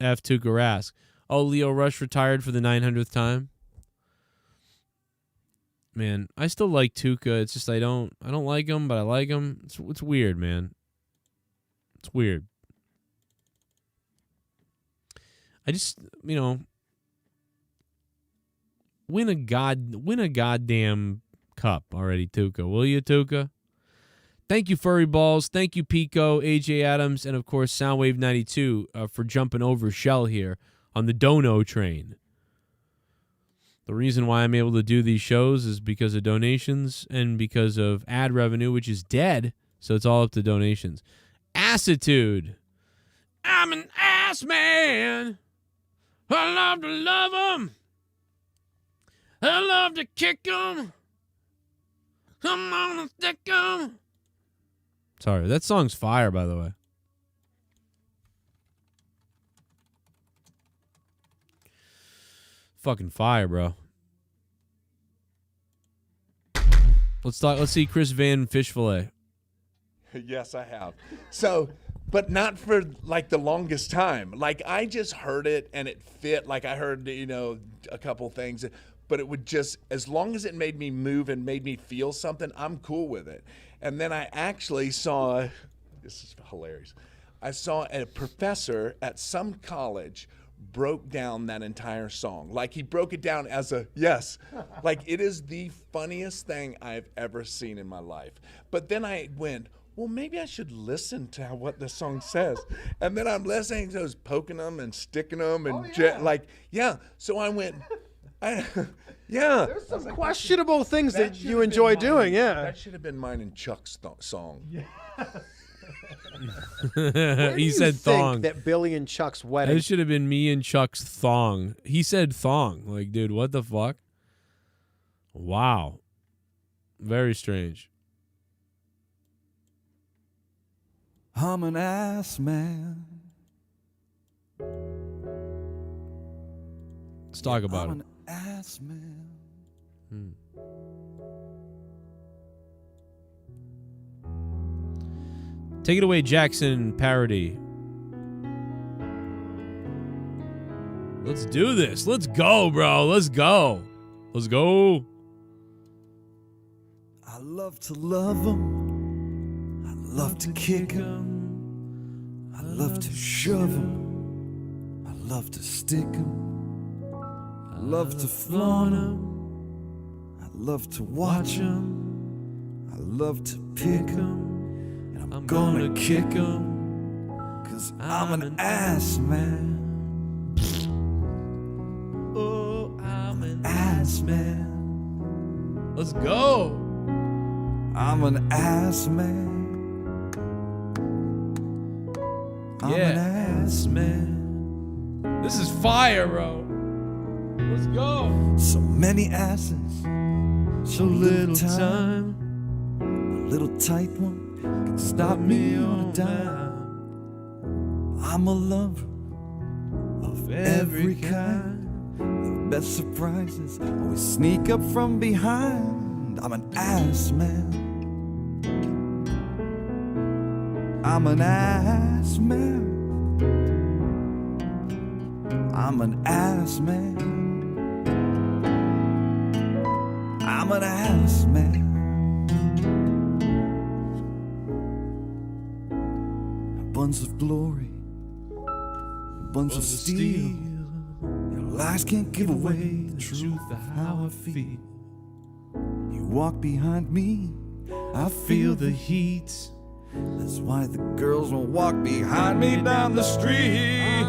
F. Tuukka Rask. Oh, Leo Rush retired for the 900th time. Man, I still like Tuukka. It's just I don't like him, but I like him. It's weird, man. It's weird. I just, win a goddamn cup already, Tuukka. Will you, Tuukka? Thank you, Furry Balls. Thank you, Pico, AJ Adams, and of course Soundwave 92 for jumping over Shell here on the Dono train. The reason why I'm able to do these shows is because of donations and because of ad revenue, which is dead. So it's all up to donations. Assitude. I'm an ass man. I love to love 'em. I love to kick 'em. I'm gonna stick 'em. Sorry, that song's fire, by the way. Fucking fire, bro. Let's see Chris Van Fish Fillet. Yes, I have. So, but not for like the longest time. Like I just heard it and it fit. Like I heard, a couple things, but it would just, as long as it made me move and made me feel something, I'm cool with it. And then I actually saw, this is hilarious. I saw a professor at some college broke down that entire song. Like he broke it down as like it is the funniest thing I've ever seen in my life. But then I went, well, maybe I should listen to what the song says. And then I'm listening to those poking them and sticking them and So I went, There's some questionable things that you enjoy doing, That should have been mine and Chuck's song. Yeah. He said thong. That Billy and Chuck's wedding. That should have been me and Chuck's thong. He said thong. Like, dude, what the fuck? Wow. Very strange. I'm an ass man. Let's talk about I'm it. an ass man. Take it away, Jackson Parody. Let's do this. Let's go, bro. Let's go. Let's go. I love to love 'em. I love to kick 'em. I love to shove 'em. I love to stick 'em. I love to flaunt 'em. I love to watch 'em. I love to pick 'em. And I'm gonna kick 'em. 'Cause I'm an ass man. Oh, I'm an ass man. Let's go. I'm an ass man. I'm an ass man. This is fire, bro. Let's go. So many asses, so little time. A little tight one can stop me on a dime. I'm a lover of every kind. The best surprises always sneak up from behind. I'm an ass man. I'm an ass man. I'm an ass man. I'm an ass man. Buns of glory, buns of steel. Your lies can't give away the truth of how I feel. You walk behind me, I feel the heat. That's why the girls won't walk behind me down the street.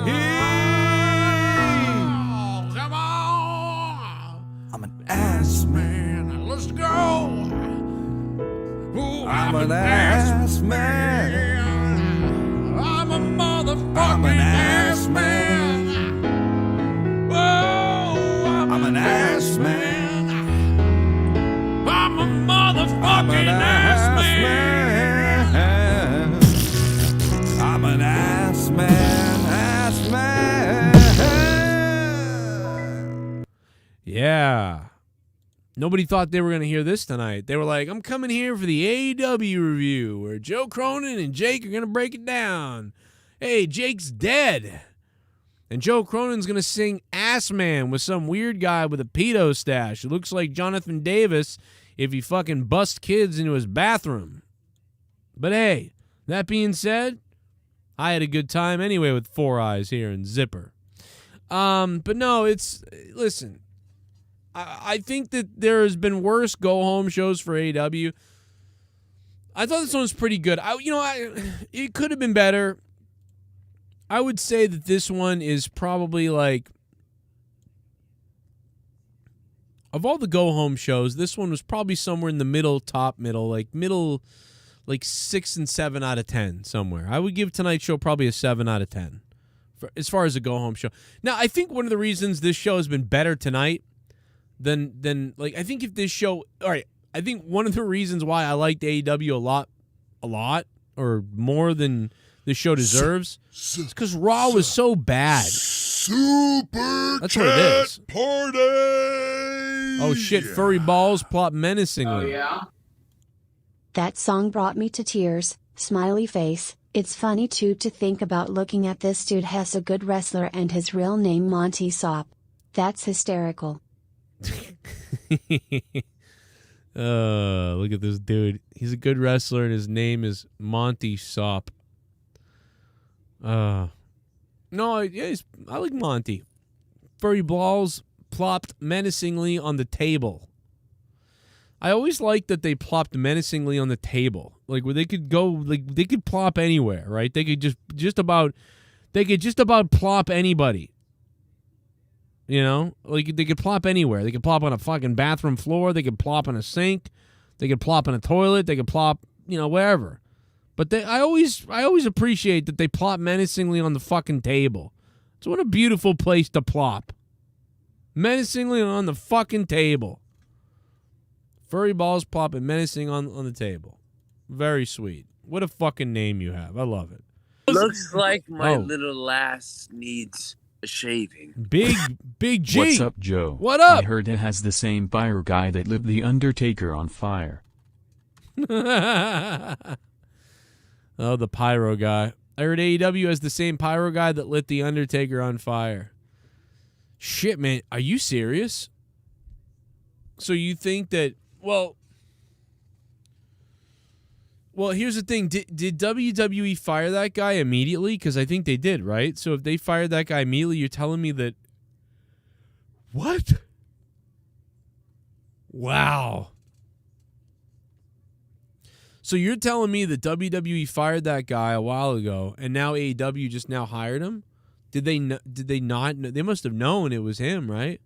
Come on. I'm an ass man. Let's go. Ooh, I'm an ass man. I'm a motherfucking I'm an ass man. Whoa, I'm an ass man. I'm a motherfucking I'm an ass man. I'm an ass man. Ass man. Yeah. Nobody thought they were going to hear this tonight. They were like, I'm coming here for the AEW review where Joe Cronin and Jake are going to break it down. Hey, Jake's dead. And Joe Cronin's going to sing Ass Man with some weird guy with a pedo stash. It looks like Jonathan Davis if he fucking bust kids into his bathroom. But hey, that being said, I had a good time anyway with Four Eyes here in Zipper. But no, listen, I think that there has been worse go-home shows for AEW. I thought this one was pretty good. It could have been better. I would say that this one is probably like Of all the go-home shows, this one was probably somewhere in the middle, like 6 and 7 out of 10 somewhere. I would give tonight's show probably a 7 out of 10 as far as a go-home show. Now, I think one of the reasons this show has been better tonight than I think if this show, all right, I think one of the reasons why I liked AEW a lot, or more than this show deserves, is because Raw was so bad. That's what it is. Party! Oh shit! Furry balls plop menacingly. Oh yeah. That song brought me to tears, smiley face. It's funny too to think about looking at this dude has a good wrestler and his real name Monty Sop. That's hysterical. Look at this dude. He's a good wrestler and his name is Monty Sop. No, I like Monty. Furry balls plopped menacingly on the table. I always liked that they plopped menacingly on the table, like where they could go, like they could plop anywhere, right? They could just about plop anybody. You know, like they could plop anywhere. They could plop on a fucking bathroom floor. They could plop on a sink. They could plop in a toilet. They could plop, wherever. But I always appreciate that they plop menacingly on the fucking table. It's what a beautiful place to plop. Menacingly on the fucking table. Furry balls plopping menacing on the table. Very sweet. What a fucking name you have. I love it. Looks like my little lass needs a shaving. Big G. What's up, Joe? What up? I heard it has the same fire guy that lit The Undertaker on fire. Oh, the pyro guy. I heard AEW has the same pyro guy that lit The Undertaker on fire. Shit, man. Are you serious? So you think that, well, here's the thing. Did WWE fire that guy immediately? Because I think they did, right? So if they fired that guy immediately, you're telling me that... What? Wow. So you're telling me that WWE fired that guy a while ago, and now AEW just now hired him? Did they not? They must have known it was him, right?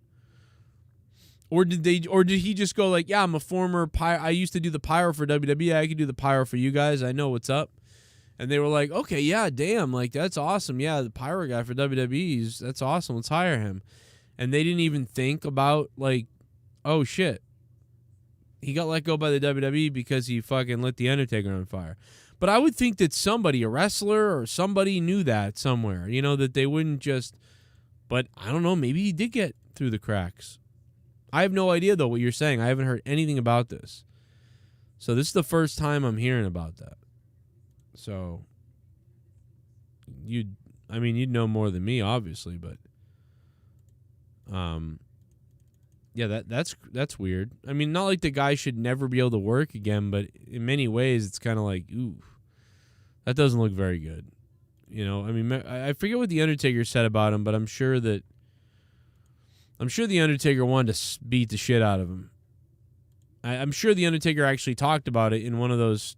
Or did he just go like, yeah, I'm a former pyro. I used to do the pyro for WWE. I could do the pyro for you guys. I know what's up. And they were like, okay, yeah, damn, like that's awesome. Yeah, the pyro guy for WWE, that's awesome. Let's hire him. And they didn't even think about like, oh shit, he got let go by the WWE because he fucking lit the Undertaker on fire. But I would think that somebody, a wrestler or somebody, knew that somewhere. That they wouldn't just. But I don't know. Maybe he did get through the cracks. I have no idea, though, what you're saying. I haven't heard anything about this. So this is the first time I'm hearing about that. So you'd know more than me, obviously, but yeah, that's weird. I mean, not like the guy should never be able to work again, but in many ways, it's kind of like, ooh, that doesn't look very good. I mean, I forget what the Undertaker said about him, but I'm sure the Undertaker wanted to beat the shit out of him. I'm sure the Undertaker actually talked about it in one of those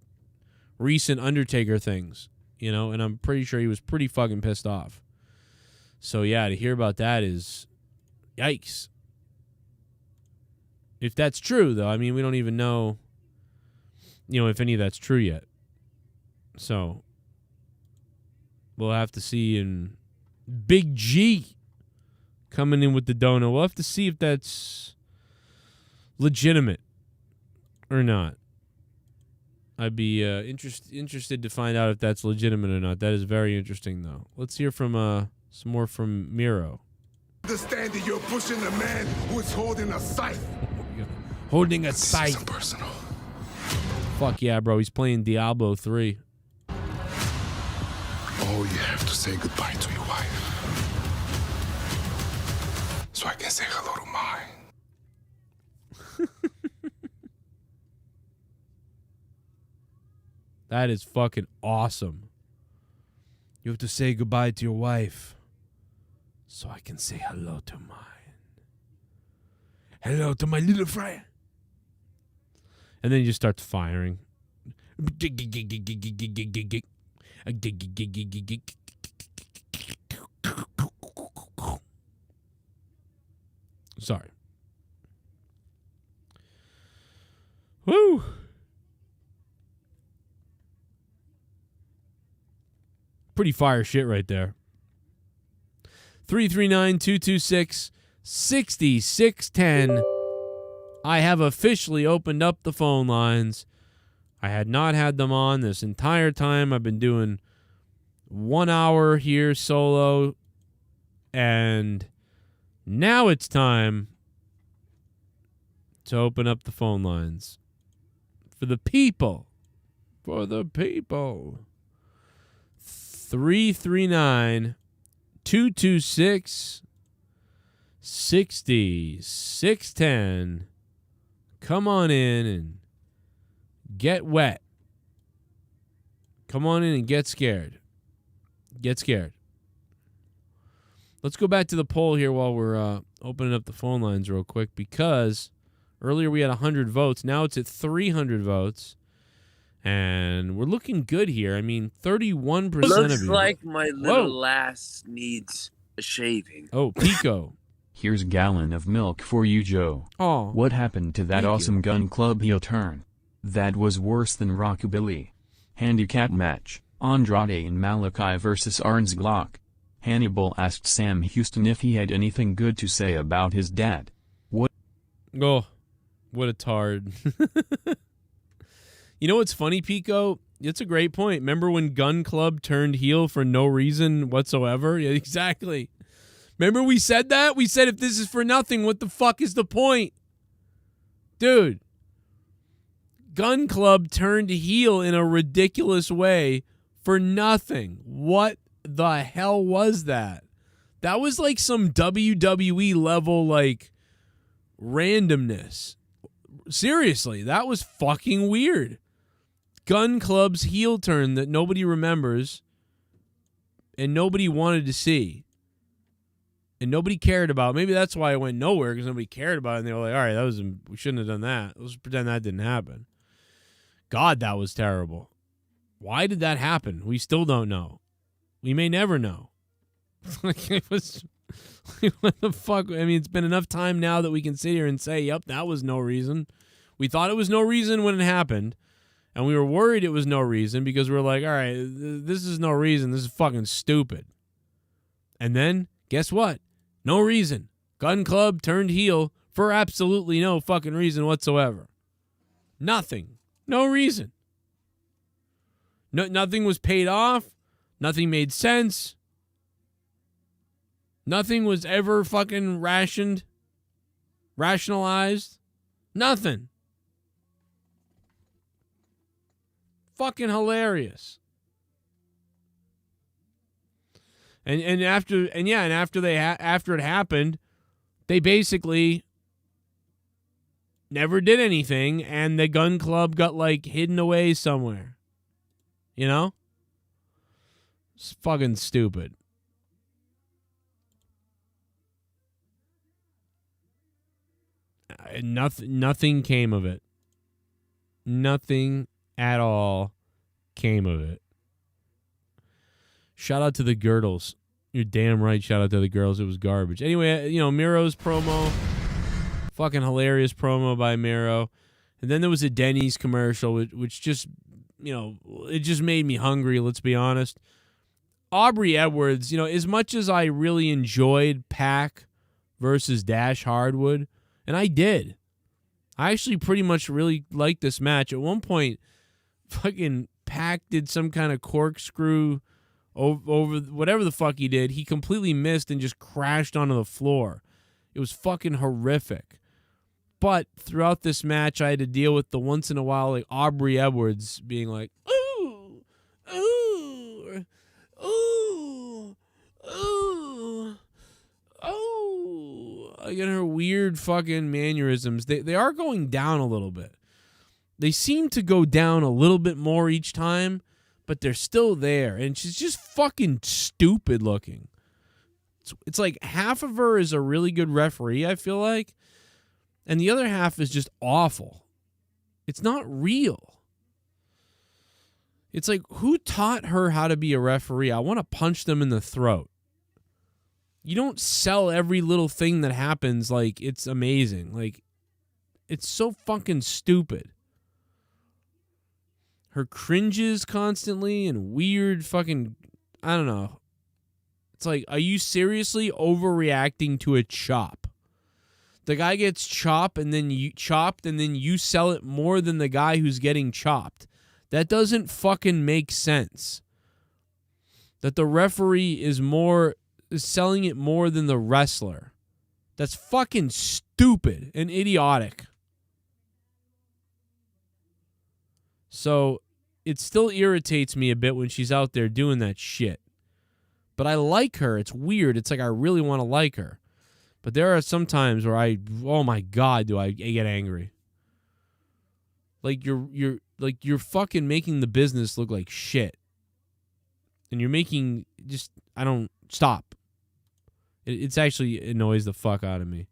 recent Undertaker things, and I'm pretty sure he was pretty fucking pissed off. So yeah, to hear about that is, yikes. If that's true, though, I mean, we don't even know, if any of that's true yet. So we'll have to see. And Big G coming in with the donut. We'll have to see if that's legitimate or not. I'd be interested to find out if that's legitimate or not. That is very interesting, though. Let's hear from some more from Miro. Understand that you're pushing the man who is holding a scythe. Holding a scythe. So personal. Fuck yeah, bro. He's playing Diablo 3. Oh, you have to say goodbye to your wife. So I can say hello to mine. That is fucking awesome. You have to say goodbye to your wife so I can say hello to mine. Hello to my little friend. And then he just starts firing. Sorry. Woo! Pretty fire shit right there. 339-226-6610. I have officially opened up the phone lines. I had not had them on this entire time. I've been doing 1 hour here solo. And now it's time to open up the phone lines. For the people. For the people. 339-226-6610. Come on in and get wet. Come on in and get scared. Get scared. Let's go back to the poll here while we're opening up the phone lines real quick, because earlier we had 100 votes. Now it's at 300 votes. And we're looking good here. I mean, 31% of you. Looks like my little lass needs a shaving. Oh, Pico. Here's a gallon of milk for you, Joe. Oh. What happened to that awesome Gun Club heel turn? That was worse than Rockabilly. Handicap match, Andrade and Malachi versus Arns Glock. Hannibal asked Sam Houston if he had anything good to say about his dad. What? Oh, what a tard. You know what's funny, Pico? It's a great point. Remember when Gun Club turned heel for no reason whatsoever? Yeah, exactly. Remember we said that? We said if this is for nothing, what the fuck is the point? Dude. Gun Club turned heel in a ridiculous way for nothing. What the hell was that? That was like some WWE level, like, randomness. Seriously, that was fucking weird. Gun Club's heel turn that nobody remembers and nobody wanted to see and nobody cared about. Maybe that's why it went nowhere, because nobody cared about it, and they were like, all right, we shouldn't have done that. Let's pretend that didn't happen. God, that was terrible. Why did that happen? We still don't know. We may never know. Like, it was, what the fuck? I mean, it's been enough time now that we can sit here and say, yep, that was no reason. We thought it was no reason when it happened, and we were worried it was no reason because we were like, all right, this is no reason. This is fucking stupid. And then, guess what? No reason. Gun Club turned heel for absolutely no fucking reason whatsoever. Nothing. No reason. Nothing was paid off. Nothing made sense. Nothing was ever fucking rationalized. Nothing. Fucking hilarious. And after it happened, they basically never did anything, and the Gun Club got like hidden away somewhere. You know? It's fucking stupid. Nothing came of it. Nothing at all came of it. Shout out to the Girdles. You're damn right. Shout out to the girls. It was garbage. Anyway, Miro's promo. Fucking hilarious promo by Miro. And then there was a Denny's commercial, which just, it just made me hungry, let's be honest. Aubrey Edwards, as much as I really enjoyed Pac versus Dash Hardwood, and I did. I actually pretty much really liked this match. At one point, fucking Pac did some kind of corkscrew over whatever the fuck he did. He completely missed and just crashed onto the floor. It was fucking horrific. But throughout this match, I had to deal with the once in a while, like, Aubrey Edwards being like, ooh, ooh, ooh, ooh, ooh. Again, her weird fucking mannerisms. They are going down a little bit. They seem to go down a little bit more each time, but they're still there. And she's just fucking stupid looking. It's like half of her is a really good referee, I feel like, and the other half is just awful. It's not real. It's like, who taught her how to be a referee? I want to punch them in the throat. You don't sell every little thing that happens like it's amazing. Like, it's so fucking stupid. her cringes constantly and weird fucking, I don't know. It's like, are you seriously overreacting to a chop? The guy gets chopped and then you sell it more than the guy who's getting chopped. That doesn't fucking make sense. That the referee is selling it more than the wrestler. That's fucking stupid and idiotic. So it still irritates me a bit when she's out there doing that shit. But I like her. It's weird. It's like I really want to like her. But there are some times where oh my God, do I get angry. Like you're fucking making the business look like shit. And you're making stop. It's actually annoys the fuck out of me.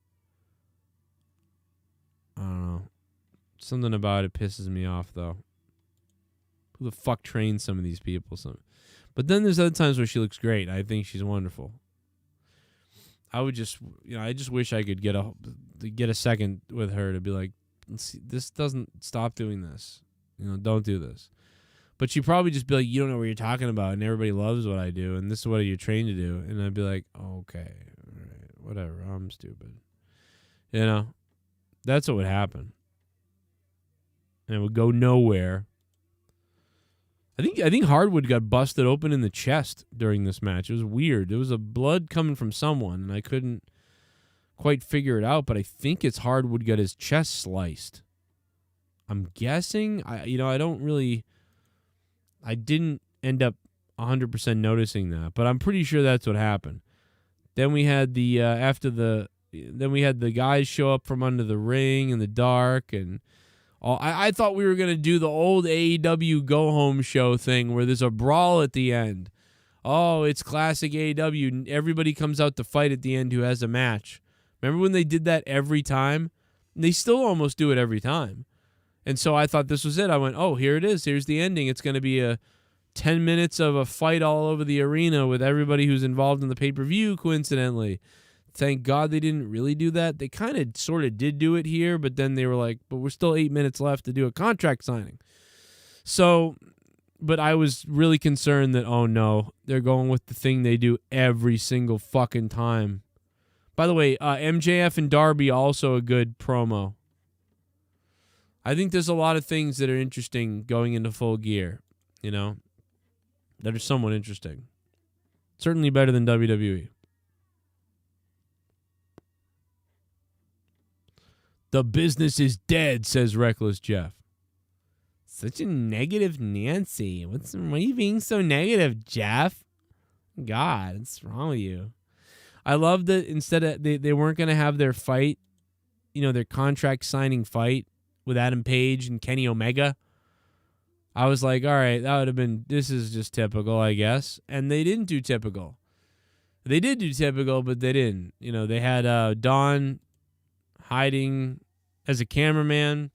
I don't know. Something about it pisses me off, though. Who the fuck trains some of these people? But then there's other times where she looks great. I think she's wonderful. I just wish I could get a second with her to be like, this doesn't, stop doing this. Don't do this. But she'd probably just be like, you don't know what you're talking about, and everybody loves what I do, and this is what you're trained to do. And I'd be like, okay, all right, whatever, I'm stupid. That's what would happen. And it would go nowhere. I think Hardwood got busted open in the chest during this match. It was weird. There was a blood coming from someone, and I couldn't quite figure it out, but I think it's Hardwood got his chest sliced. I'm guessing. I didn't end up 100% noticing that, but I'm pretty sure that's what happened. Then we had the guys show up from under the ring in the dark, and I thought we were gonna do the old AEW go home show thing where there's a brawl at the end. Oh, it's classic AEW. Everybody comes out to fight at the end who has a match. Remember when they did that every time? They still almost do it every time. And so I thought this was it. I went, oh, here it is. Here's the ending. It's going to be a 10 minutes of a fight all over the arena with everybody who's involved in the pay-per-view, coincidentally. Thank God they didn't really do that. They kind of sort of did do it here, but then they were like, but we're still 8 minutes left to do a contract signing. So, but I was really concerned that, oh no, they're going with the thing they do every single fucking time. By the way, MJF and Darby also a good promo. I think there's a lot of things that are interesting going into Full Gear, that are somewhat interesting. Certainly better than WWE. The business is dead, says Reckless Jeff. Such a negative Nancy. Why are you being so negative, Jeff? God, what's wrong with you? I love that instead of they weren't going to have their fight, their contract signing fight with Adam Page and Kenny Omega. I was like, all right, this is just typical, I guess. And they didn't do typical. They did do typical, but they didn't. They had Don hiding as a cameraman,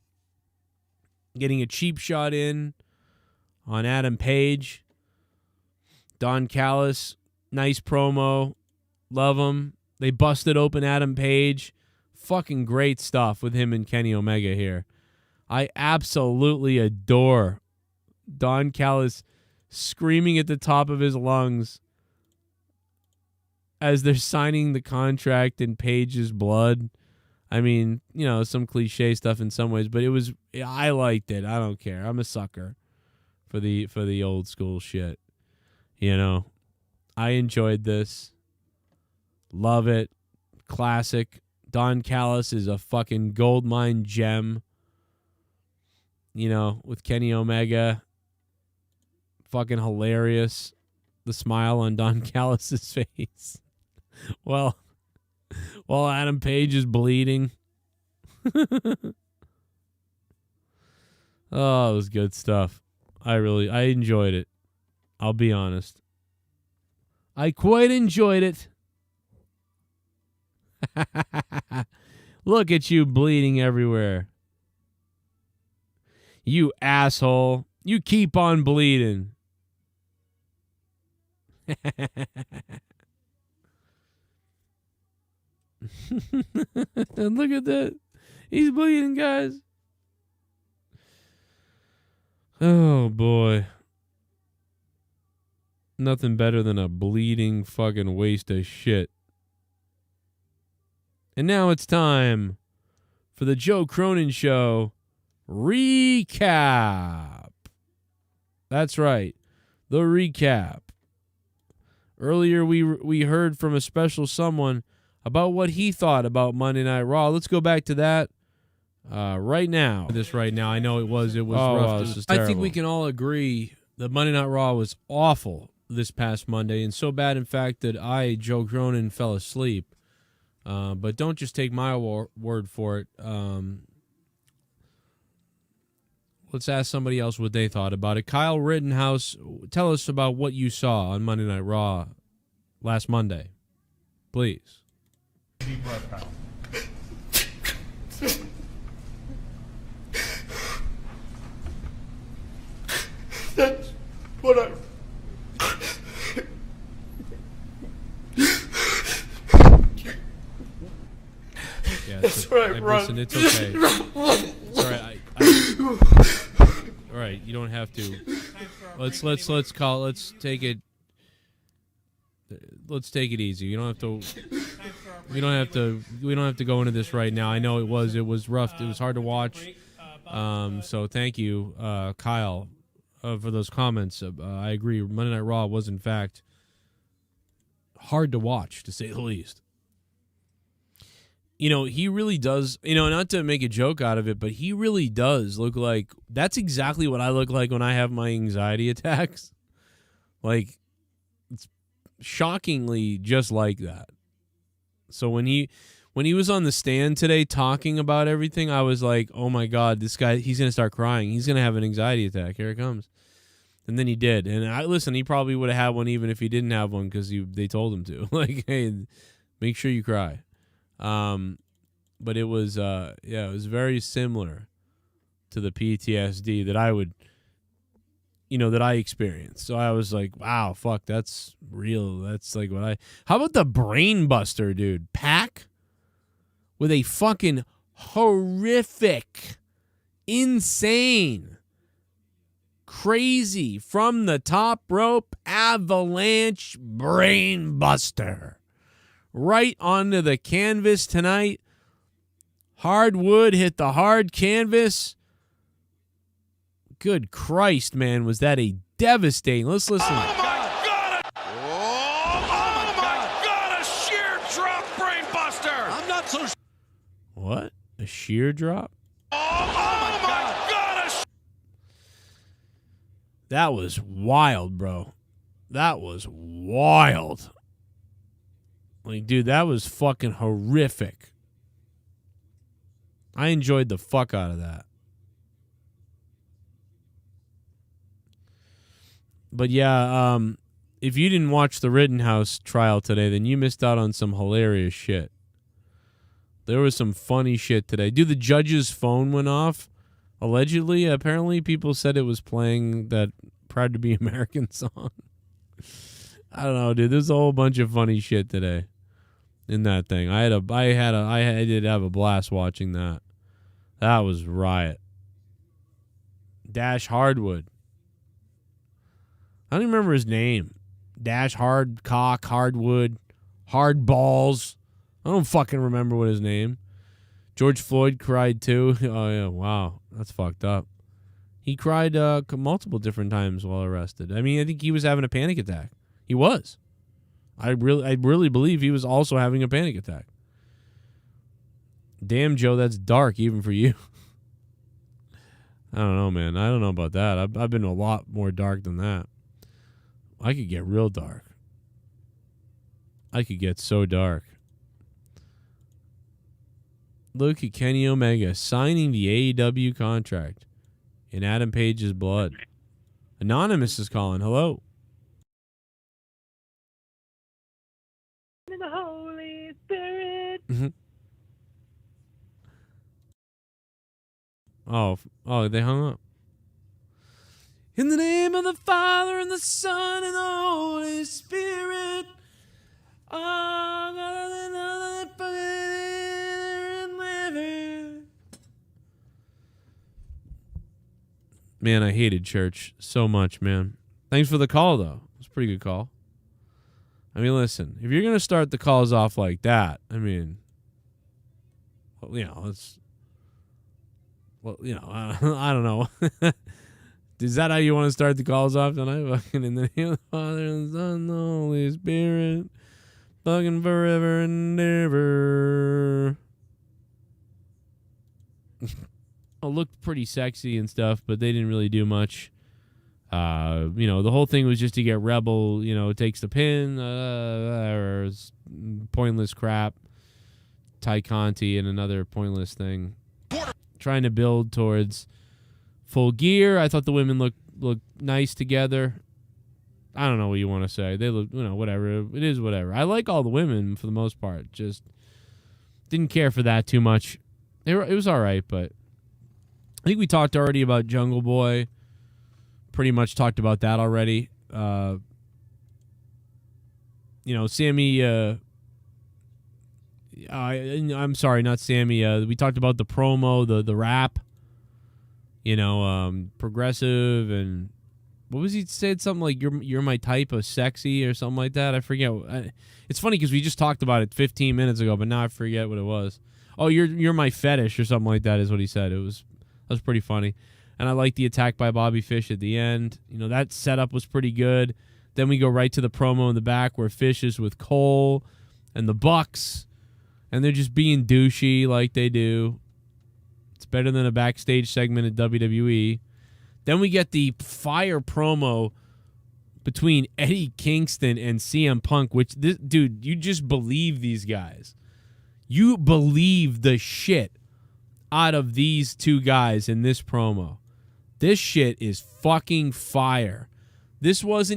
getting a cheap shot in on Adam Page. Don Callis, nice promo. Love him. They busted open Adam Page. Fucking great stuff with him and Kenny Omega here. I absolutely adore Don Callis screaming at the top of his lungs as they're signing the contract in Page's blood. I mean, some cliche stuff in some ways, but I liked it. I don't care. I'm a sucker for the old school shit. I enjoyed this. Love it. Classic. Don Callis is a fucking goldmine gem. With Kenny Omega. Fucking hilarious. The smile on Don Callis' face. Well, while Adam Page is bleeding. Oh, it was good stuff. I enjoyed it. I'll be honest. I quite enjoyed it. Look at you bleeding everywhere. You asshole. You keep on bleeding. Look at that. He's bleeding, guys. Oh, boy. Nothing better than a bleeding fucking waste of shit. And now it's time for the Joe Cronin Show recap. That's right, the recap. Earlier we heard from a special someone about what he thought about Monday Night Raw. Let's go back to that right now. I know it was rough. This is terrible. I think we can all agree that Monday Night Raw was awful this past Monday, and so bad, in fact, that I, Joe Cronin, fell asleep. But don't just take my word for it. Let's ask somebody else what they thought about it. Kyle Rittenhouse, tell us about what you saw on Monday Night Raw last Monday, please. Deep breath, Kyle. That's what I... Yeah, that's right, listen, it's okay. It's all right. All right, you don't have to. Let's take it. Let's take it easy. You don't have to. We don't have to go into this right now. I know it was rough. It was hard to watch. So thank you, Kyle, for those comments. I agree. Monday Night Raw was in fact hard to watch, to say the least. You know, he really does, not to make a joke out of it, but he really does look like, that's exactly what I look like when I have my anxiety attacks. Like, it's shockingly just like that. So when he was on the stand today talking about everything, I was like, oh my God, this guy, he's going to start crying. He's going to have an anxiety attack. Here it comes. And then he did. And he probably would have had one even if he didn't have one because they told him to. Like, hey, make sure you cry. But it was, it was very similar to the PTSD that I would, that I experienced. So I was like, wow, fuck, that's real. That's like how about the Brain Buster, dude? Pac with a fucking horrific, insane, crazy, from the top rope, avalanche Brain Buster. Right onto the canvas tonight. Hardwood hit the hard canvas. Good Christ, man, was that a devastating. Let's listen. Oh my God! Oh my God! A sheer drop Brain Buster. I'm not so. What? A sheer drop? Oh my God! That was wild, bro. That was wild. Like, dude, that was fucking horrific. I enjoyed the fuck out of that. But yeah, if you didn't watch the Rittenhouse trial today, then you missed out on some hilarious shit. There was some funny shit today. Dude, the judge's phone went off. Allegedly, apparently people said it was playing that Proud to Be American song. I don't know, dude. There's a whole bunch of funny shit today in that thing. I did have a blast watching that. That was riot. Dash Hardwood. I don't even remember his name. Dash Hardcock, Hardwood, Hardballs. I don't fucking remember what his name. George Floyd cried too. Oh yeah, wow, that's fucked up. He cried multiple different times while arrested. I mean, I think he was having a panic attack. He was. I really believe he was also having a panic attack. Damn, Joe, that's dark even for you. I don't know, man. I don't know about that. I've been a lot more dark than that. I could get real dark. I could get so dark. Look at Kenny Omega signing the AEW contract in Adam Page's blood. Anonymous is calling. Hello. In the Holy Spirit. Oh, they hung up. In the name of the Father and the Son and the Holy Spirit. Man, I hated church so much, man. Thanks for the call, though. It was a pretty good call. I mean, listen, if you're going to start the calls off like that, I mean, well, you know, it's, well, you know, I don't know. Is that how you want to start the calls off tonight? Fucking in the name of the Father and the Son and the Holy Spirit. Fucking forever and ever. It looked pretty sexy and stuff, but they didn't really do much. You know, the whole thing was just to get Rebel, you know, takes the pin, or pointless crap. Ty Conti and another pointless thing. Trying to build towards Full Gear. I thought the women looked nice together. I don't know what you want to say. They look, you know, whatever. It is whatever. I like all the women for the most part. Just didn't care for that too much. It was all right, but I think we talked already about Jungle Boy. Pretty much talked about that already. You know, Sammy. I'm sorry, not Sammy. We talked about the promo, the rap. You know, progressive, and what was he said? Something like "You're my type of sexy" or something like that. I forget. It's funny because we just talked about it 15 minutes ago, but now I forget what it was. Oh, you're my fetish or something like that is what he said. That was pretty funny. And I like the attack by Bobby Fish at the end. You know, that setup was pretty good. Then we go right to the promo in the back where Fish is with Cole and the Bucks, and they're just being douchey like they do. It's better than a backstage segment at WWE. Then we get the fire promo between Eddie Kingston and CM Punk, which, dude, you just believe these guys. You believe the shit out of these two guys in this promo. This shit is fucking fire. This was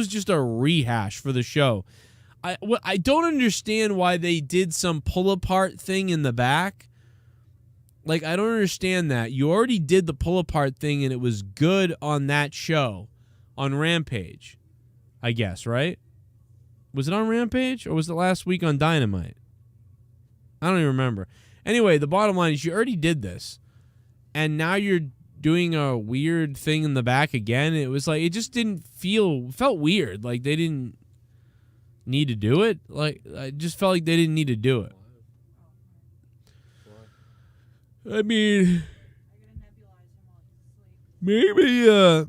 just a rehash for the show. I don't understand why they did some pull-apart thing in the back. Like, I don't understand that. You already did the pull-apart thing, and it was good on that show, on Rampage, I guess, right? Was it on Rampage, or was it last week on Dynamite? I don't even remember. Anyway, the bottom line is you already did this, and now you're doing a weird thing in the back again. It was like, it just felt weird. Like, they didn't need to do it. Like, I just felt like they didn't need to do it. I mean, maybe, I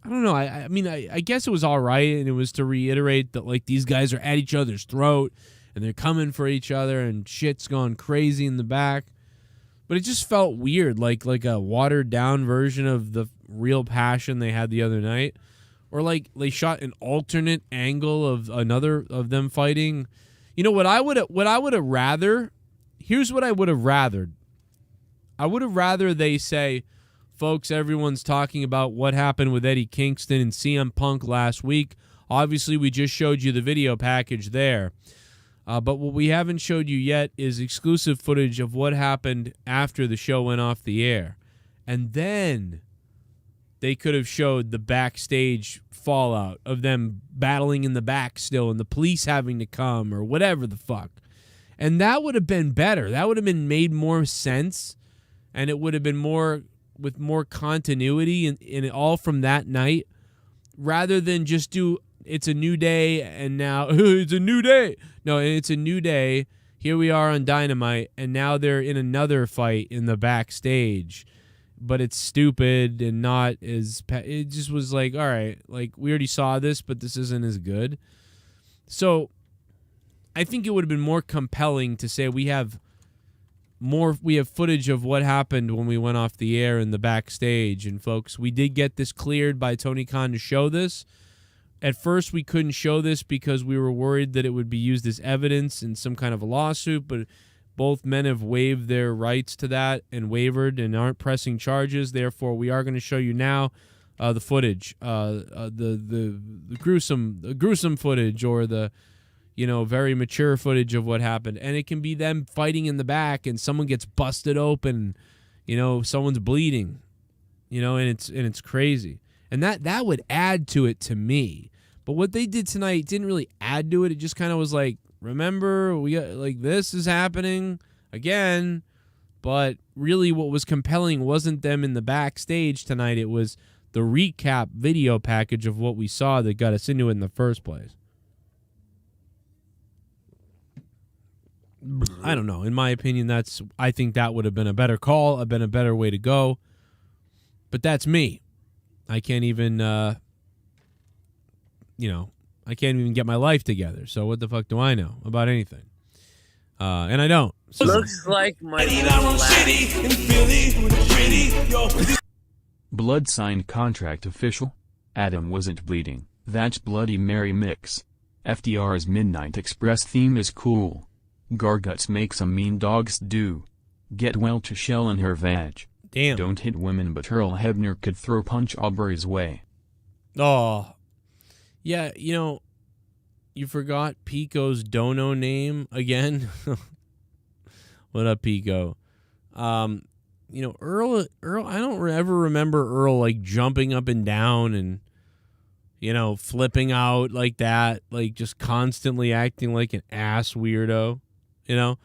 don't know. I mean, I guess it was all right, and it was to reiterate that, like, these guys are at each other's throat, and they're coming for each other, and shit's gone crazy in the back. But it just felt weird, like a watered-down version of the real passion they had the other night. Or like they shot an alternate angle of another of them fighting. You know what I would have rather? Here's what I would have rathered. I would have rather they say, folks, everyone's talking about what happened with Eddie Kingston and CM Punk last week. Obviously, we just showed you the video package there. But what we haven't showed you yet is exclusive footage of what happened after the show went off the air. And then they could have showed the backstage fallout of them battling in the back still and the police having to come or whatever the fuck. And that would have been better. That would have been made more sense, and it would have been more with more continuity in it all from that night, rather than just do it's a new day and now it's a new day. No, it's a new day. Here we are on Dynamite, and now they're in another fight in the backstage. But it's stupid and not as... It just was like, all right, like, we already saw this, but this isn't as good. So I think it would have been more compelling to say we have footage of what happened when we went off the air in the backstage. And, folks, we did get this cleared by Tony Khan to show this. At first, we couldn't show this because we were worried that it would be used as evidence in some kind of a lawsuit, but both men have waived their rights to that and wavered and aren't pressing charges. Therefore, we are going to show you now the footage, the gruesome footage, or the very mature footage of what happened. And it can be them fighting in the back, and someone gets busted open, someone's bleeding, and it's crazy. And that would add to it to me. But what they did tonight didn't really add to it. It just kind of was like, remember, we got, like, this is happening again. But really what was compelling wasn't them in the backstage tonight. It was the recap video package of what we saw that got us into it in the first place. I don't know. In my opinion, I think that would have been a better call, a better way to go. But that's me. I can't even, I can't even get my life together. So what the fuck do I know about anything? And I don't. So. Looks like my Blood signed contract official? Adam wasn't bleeding. That's Bloody Mary mix. FDR's Midnight Express theme is cool. Garguts make some mean dogs do. Get well to Shell in her vag. Damn. Don't hit women, but Earl Hebner could throw punch Aubrey's way. Oh. Yeah, you forgot Pico's dono name again. What up, Pico? Earl, I don't ever remember Earl like jumping up and down and, flipping out like that, like just constantly acting like an ass weirdo. I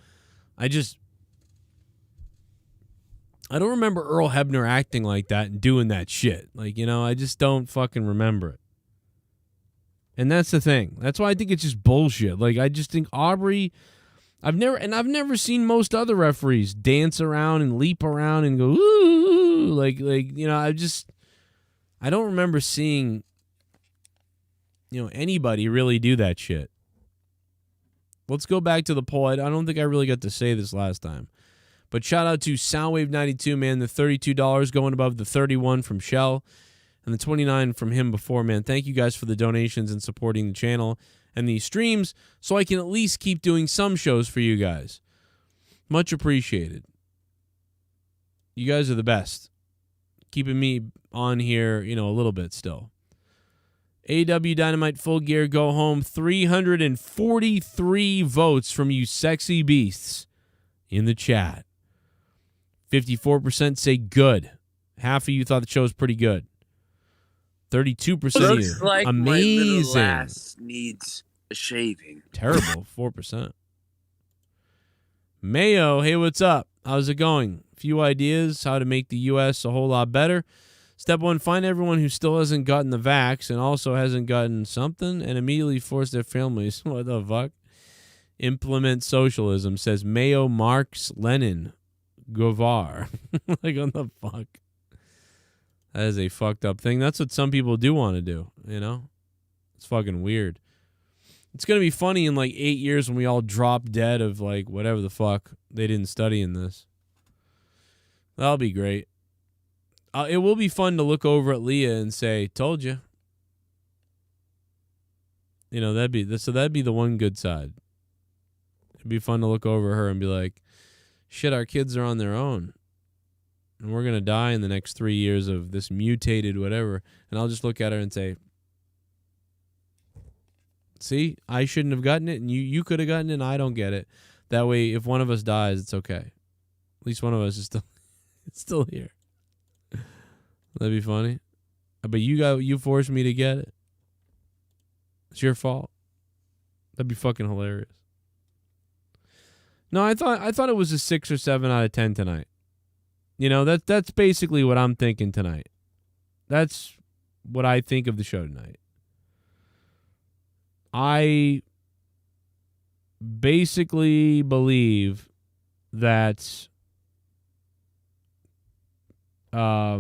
don't remember Earl Hebner acting like that and doing that shit. Like, I just don't fucking remember it. And that's the thing. That's why I think it's just bullshit. Like, I just think Aubrey, I've never seen most other referees dance around and leap around and go, ooh, like, I don't remember seeing, anybody really do that shit. Let's go back to the poll. I don't think I really got to say this last time. But shout out to Soundwave92, man. The $32 going above the 31 from Shell and the 29 from him before, man. Thank you guys for the donations and supporting the channel and these streams so I can at least keep doing some shows for you guys. Much appreciated. You guys are the best. Keeping me on here, a little bit still. AEW Dynamite Full Gear Go Home. 343 votes from you sexy beasts in the chat. 54% say good. Half of you thought the show was pretty good. 32% of you. Like amazing. My little ass needs a shaving. Terrible. 4%. Mayo, hey, what's up? How's it going? A few ideas how to make the U.S. a whole lot better. Step 1, find everyone who still hasn't gotten the vax and also hasn't gotten something and immediately force their families. What the fuck? Implement socialism, says Mayo Marx Lenin Govar. Like, what the fuck? That is a fucked up thing. That's what some people do want to do, It's fucking weird. It's going to be funny in like 8 years when we all drop dead of like whatever the fuck they didn't study in this. That'll be great. It will be fun to look over at Leah and say, told you. That'd be the one good side. It'd be fun to look over her and be like, shit, our kids are on their own. And we're going to die in the next 3 years of this mutated whatever. And I'll just look at her and say, see, I shouldn't have gotten it, and you could have gotten it, and I don't get it. That way, if one of us dies, it's okay. At least one of us is still here. That'd be funny. But you forced me to get it. It's your fault. That'd be fucking hilarious. No, I thought it was a 6 or 7 out of 10 tonight. That's basically what I'm thinking tonight. That's what I think of the show tonight. I basically believe that I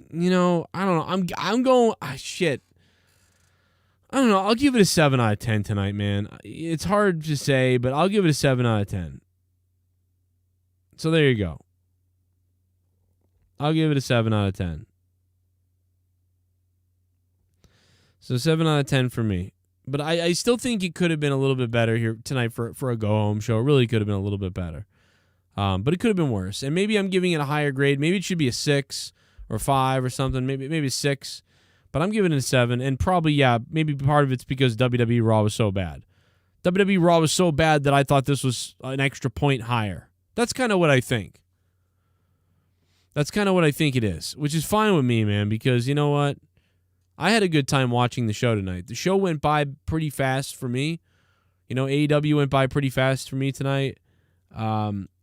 don't know. I'm going shit. I don't know. I'll give it a 7 out of 10 tonight, man. It's hard to say, but I'll give it a 7 out of 10. So there you go. I'll give it a 7 out of 10. So 7 out of 10 for me. But I still think it could have been a little bit better here tonight for a go-home show. It really could have been a little bit better. But it could have been worse. And maybe I'm giving it a higher grade. Maybe it should be a 6 or 5 or something. Maybe 6. But I'm giving it a 7. And probably, yeah, maybe part of it's because WWE Raw was so bad. WWE Raw was so bad that I thought this was an extra point higher. That's kind of what I think. That's kind of what I think it is, which is fine with me, man, because you know what? I had a good time watching the show tonight. The show went by pretty fast for me. AEW went by pretty fast for me tonight.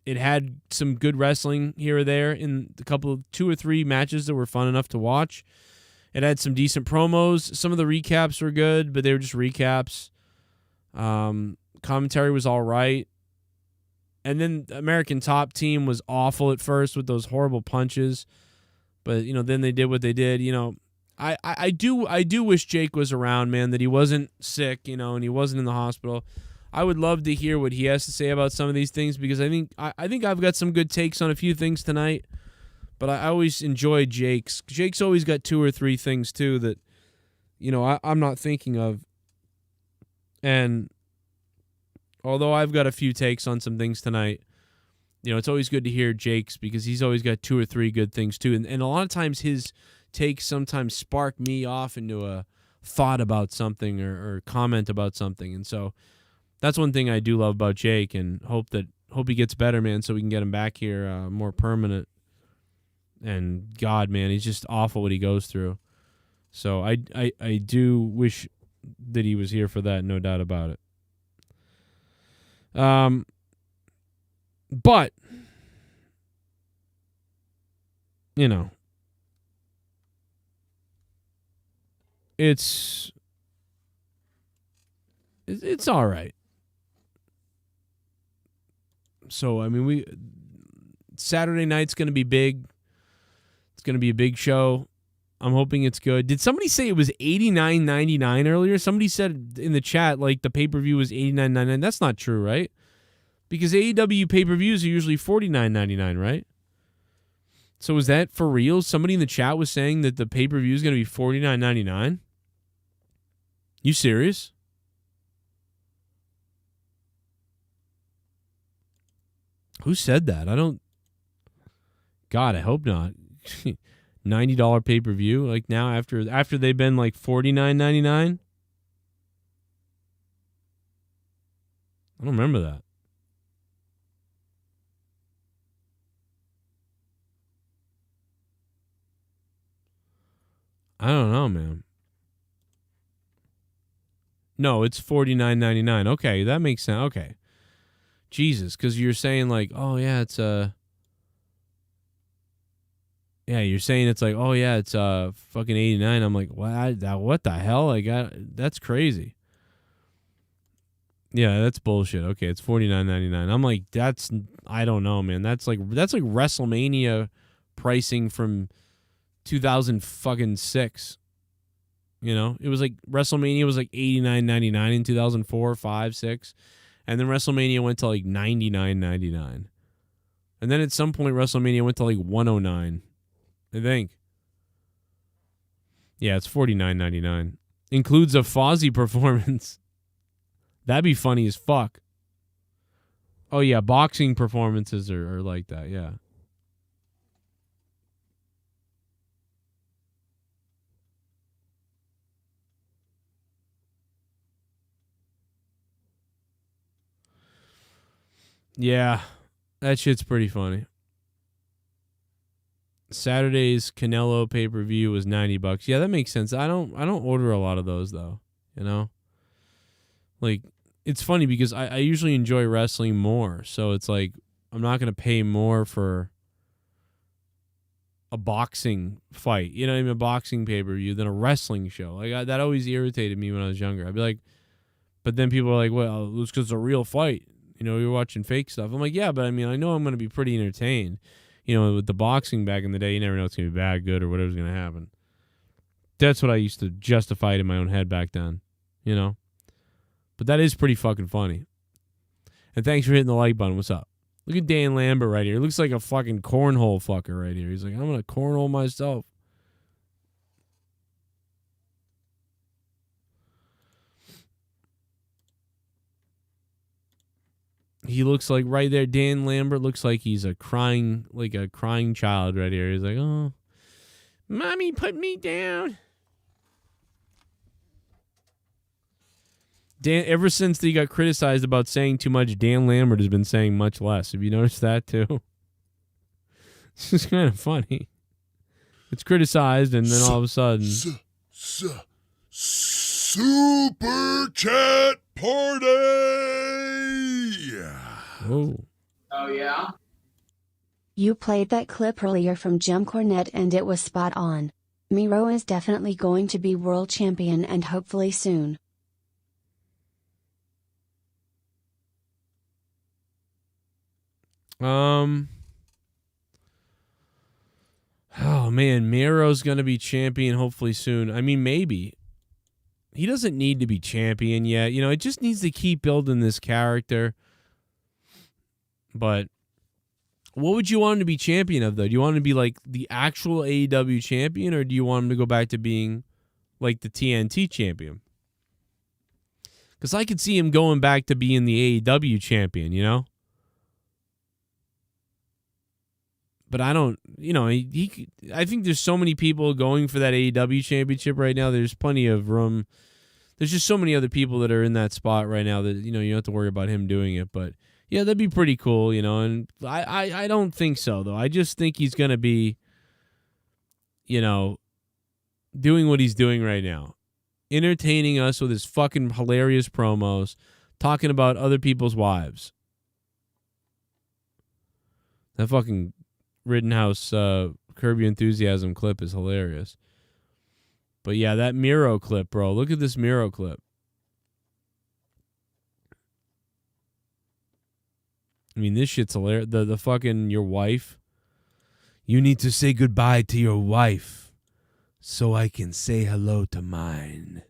It had some good wrestling here or there in a couple of 2 or 3 matches that were fun enough to watch. It had some decent promos. Some of the recaps were good, but they were just recaps. Commentary was all right. And then the American Top Team was awful at first with those horrible punches. But, then they did what they did. I do wish Jake was around, man, that he wasn't sick, and he wasn't in the hospital. I would love to hear what he has to say about some of these things because I think I've got some good takes on a few things tonight. But I always enjoy Jake's. Jake's always got 2 or 3 things, too, that, I'm not thinking of. And although I've got a few takes on some things tonight, it's always good to hear Jake's because he's always got 2 or 3 good things, too. And a lot of times his takes sometimes spark me off into a thought about something or comment about something. And so that's one thing I do love about Jake and hope he gets better, man, so we can get him back here more permanent. And God, man, he's just awful what he goes through. So I do wish that he was here for that, no doubt about it. But it's all right. So Saturday night's going to be big. It's going to be a big show. I'm hoping it's good. Did somebody say it was $89.99 earlier? Somebody said in the chat the pay-per-view was $89.99. That's not true, right? Because AEW pay-per-views are usually $49.99, right? So is that for real? Somebody in the chat was saying that the pay-per-view is going to be $49.99? You serious? Who said that? God, I hope not. $90 pay-per-view now after they've been $49.99. I don't remember that. I don't know, man. No, it's $49.99. Okay, that makes sense. Okay. Jesus, because you're saying oh yeah, it's yeah, you're saying it's oh yeah, it's fucking 89. I'm like, what the hell? That's crazy. Yeah, that's bullshit. Okay, it's $49.99. I'm like, I don't know, man. That's like WrestleMania pricing from 2006. It was WrestleMania was $89.99 in 2004, 5, 6. And then WrestleMania went to $99.99. And then at some point WrestleMania went to $109. I think. Yeah, it's $49.99. Includes a Fozzy performance. That'd be funny as fuck. Oh yeah, boxing performances are like that, yeah. Yeah, that shit's pretty funny. Saturday's Canelo pay-per-view was $90. Yeah, that makes sense. I don't order a lot of those though, it's funny because I usually enjoy wrestling more. So it's I'm not going to pay more for a boxing fight, a boxing pay-per-view than a wrestling show. That always irritated me when I was younger. I'd be like, but then people are like, well, it's because it's a real fight. You're watching fake stuff. I'm like, yeah, but I know I'm going to be pretty entertained. With the boxing back in the day, you never know it's going to be bad, good, or whatever's going to happen. That's what I used to justify it in my own head back then, But that is pretty fucking funny. And thanks for hitting the like button. What's up? Look at Dan Lambert right here. He looks like a fucking cornhole fucker right here. He's like, I'm going to cornhole myself. He looks like right there. Dan Lambert looks like he's a crying child right here. He's like, oh, mommy, put me down. Dan, ever since he got criticized about saying too much, Dan Lambert has been saying much less. Have you noticed that too? It's just kind of funny. It's criticized, and then all of a sudden, Super Chat Party! Oh. Oh, yeah? You played that clip earlier from Jim Cornette and it was spot on. Miro is definitely going to be world champion and hopefully soon. Oh man, Miro's gonna be champion hopefully soon. I mean, maybe. He doesn't need to be champion yet. You know, it just needs to keep building this character. But what would you want him to be champion of, though? Do you want him to be like the actual AEW champion, or do you want him to go back to being like the TNT champion? Because I could see him going back to being the AEW champion, you know? But I don't, you know, I think there's so many people going for that AEW championship right now. There's plenty of room. There's just so many other people that are in that spot right now that, you know, you don't have to worry about him doing it. But yeah, that'd be pretty cool, you know. And I don't think so, though. I just think he's going to be, you know, doing what he's doing right now. Entertaining us with his fucking hilarious promos, talking about other people's wives. That fucking Rittenhouse Curb Your Enthusiasm clip is hilarious. But yeah, that Miro clip, bro. Look at this Miro clip. I mean, this shit's hilarious. The fucking your wife. You need to say goodbye to your wife so I can say hello to mine.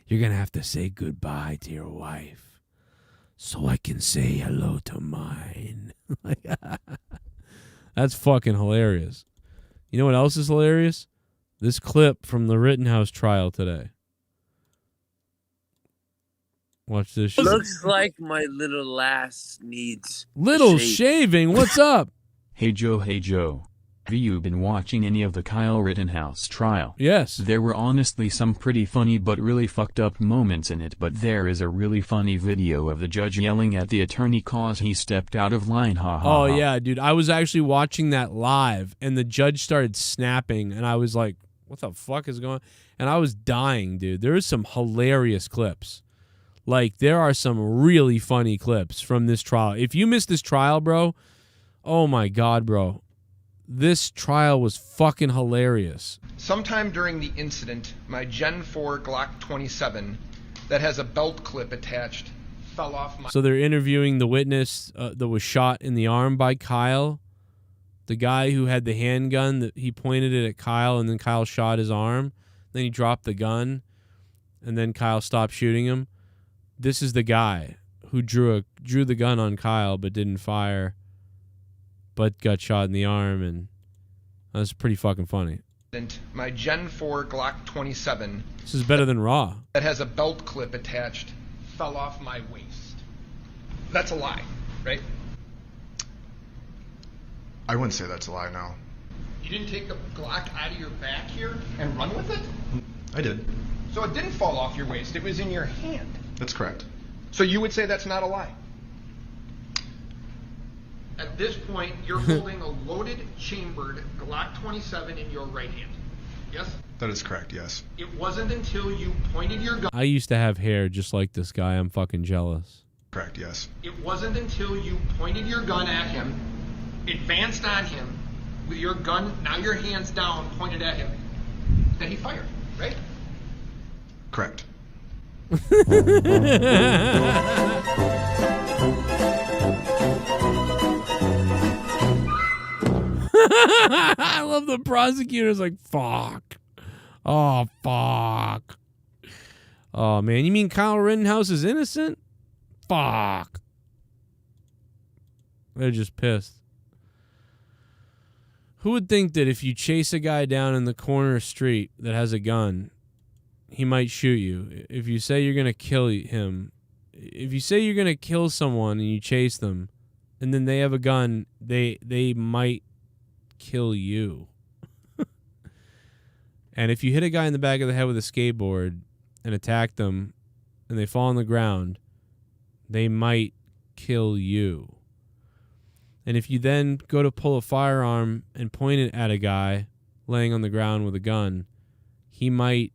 You're going to have to say goodbye to your wife so I can say hello to mine. That's fucking hilarious. You know what else is hilarious? This clip from the Rittenhouse trial today. Watch this shit. Looks like my little lass needs little shaving. What's up? Hey Joe, have you been watching any of the Kyle Rittenhouse trial? Yes. There were honestly some pretty funny but really fucked up moments in it, but there is a really funny video of the judge yelling at the attorney cause he stepped out of line, Oh yeah, dude. I was actually watching that live and the judge started snapping and I was like, what the fuck is going on? And I was dying, dude. There is some hilarious clips. Like, there are some really funny clips from this trial. If you missed this trial, bro, oh my God, bro. This trial was fucking hilarious. Sometime during the incident, my Gen 4 Glock 27 that has a belt clip attached fell off my... So they're interviewing the witness that was shot in the arm by Kyle. The guy who had the handgun, that he pointed it at Kyle, and then Kyle shot his arm. Then he dropped the gun, and then Kyle stopped shooting him. This is the guy who drew the gun on Kyle but didn't fire, but got shot in the arm, and that was pretty fucking funny. My Gen 4 Glock 27. This is better than Raw. That has a belt clip attached fell off my waist. That's a lie, right? I wouldn't say that's a lie, no. You didn't take the Glock out of your back here and run with it? I did. So it didn't fall off your waist. It was in your hand. That's correct. So you would say that's not a lie? At this point, you're holding a loaded, chambered Glock 27 in your right hand. Yes? That is correct, yes. It wasn't until you pointed your gun... I used to have hair just like this guy. I'm fucking jealous. Correct, yes. It wasn't until you pointed your gun at him, advanced on him, with your gun, now your hands down, pointed at him, that he fired, right? Correct. I love the prosecutor's like, fuck. Oh, fuck. Oh, man. You mean Kyle Rittenhouse is innocent? Fuck. They're just pissed. Who would think that if you chase a guy down in the corner street that has a gun, he might shoot you? If you say you're going to kill him, if you say you're going to kill someone and you chase them, and then they have a gun, they might kill you. And if you hit a guy in the back of the head with a skateboard and attack them and they fall on the ground, they might kill you. And if you then go to pull a firearm and point it at a guy laying on the ground with a gun, he might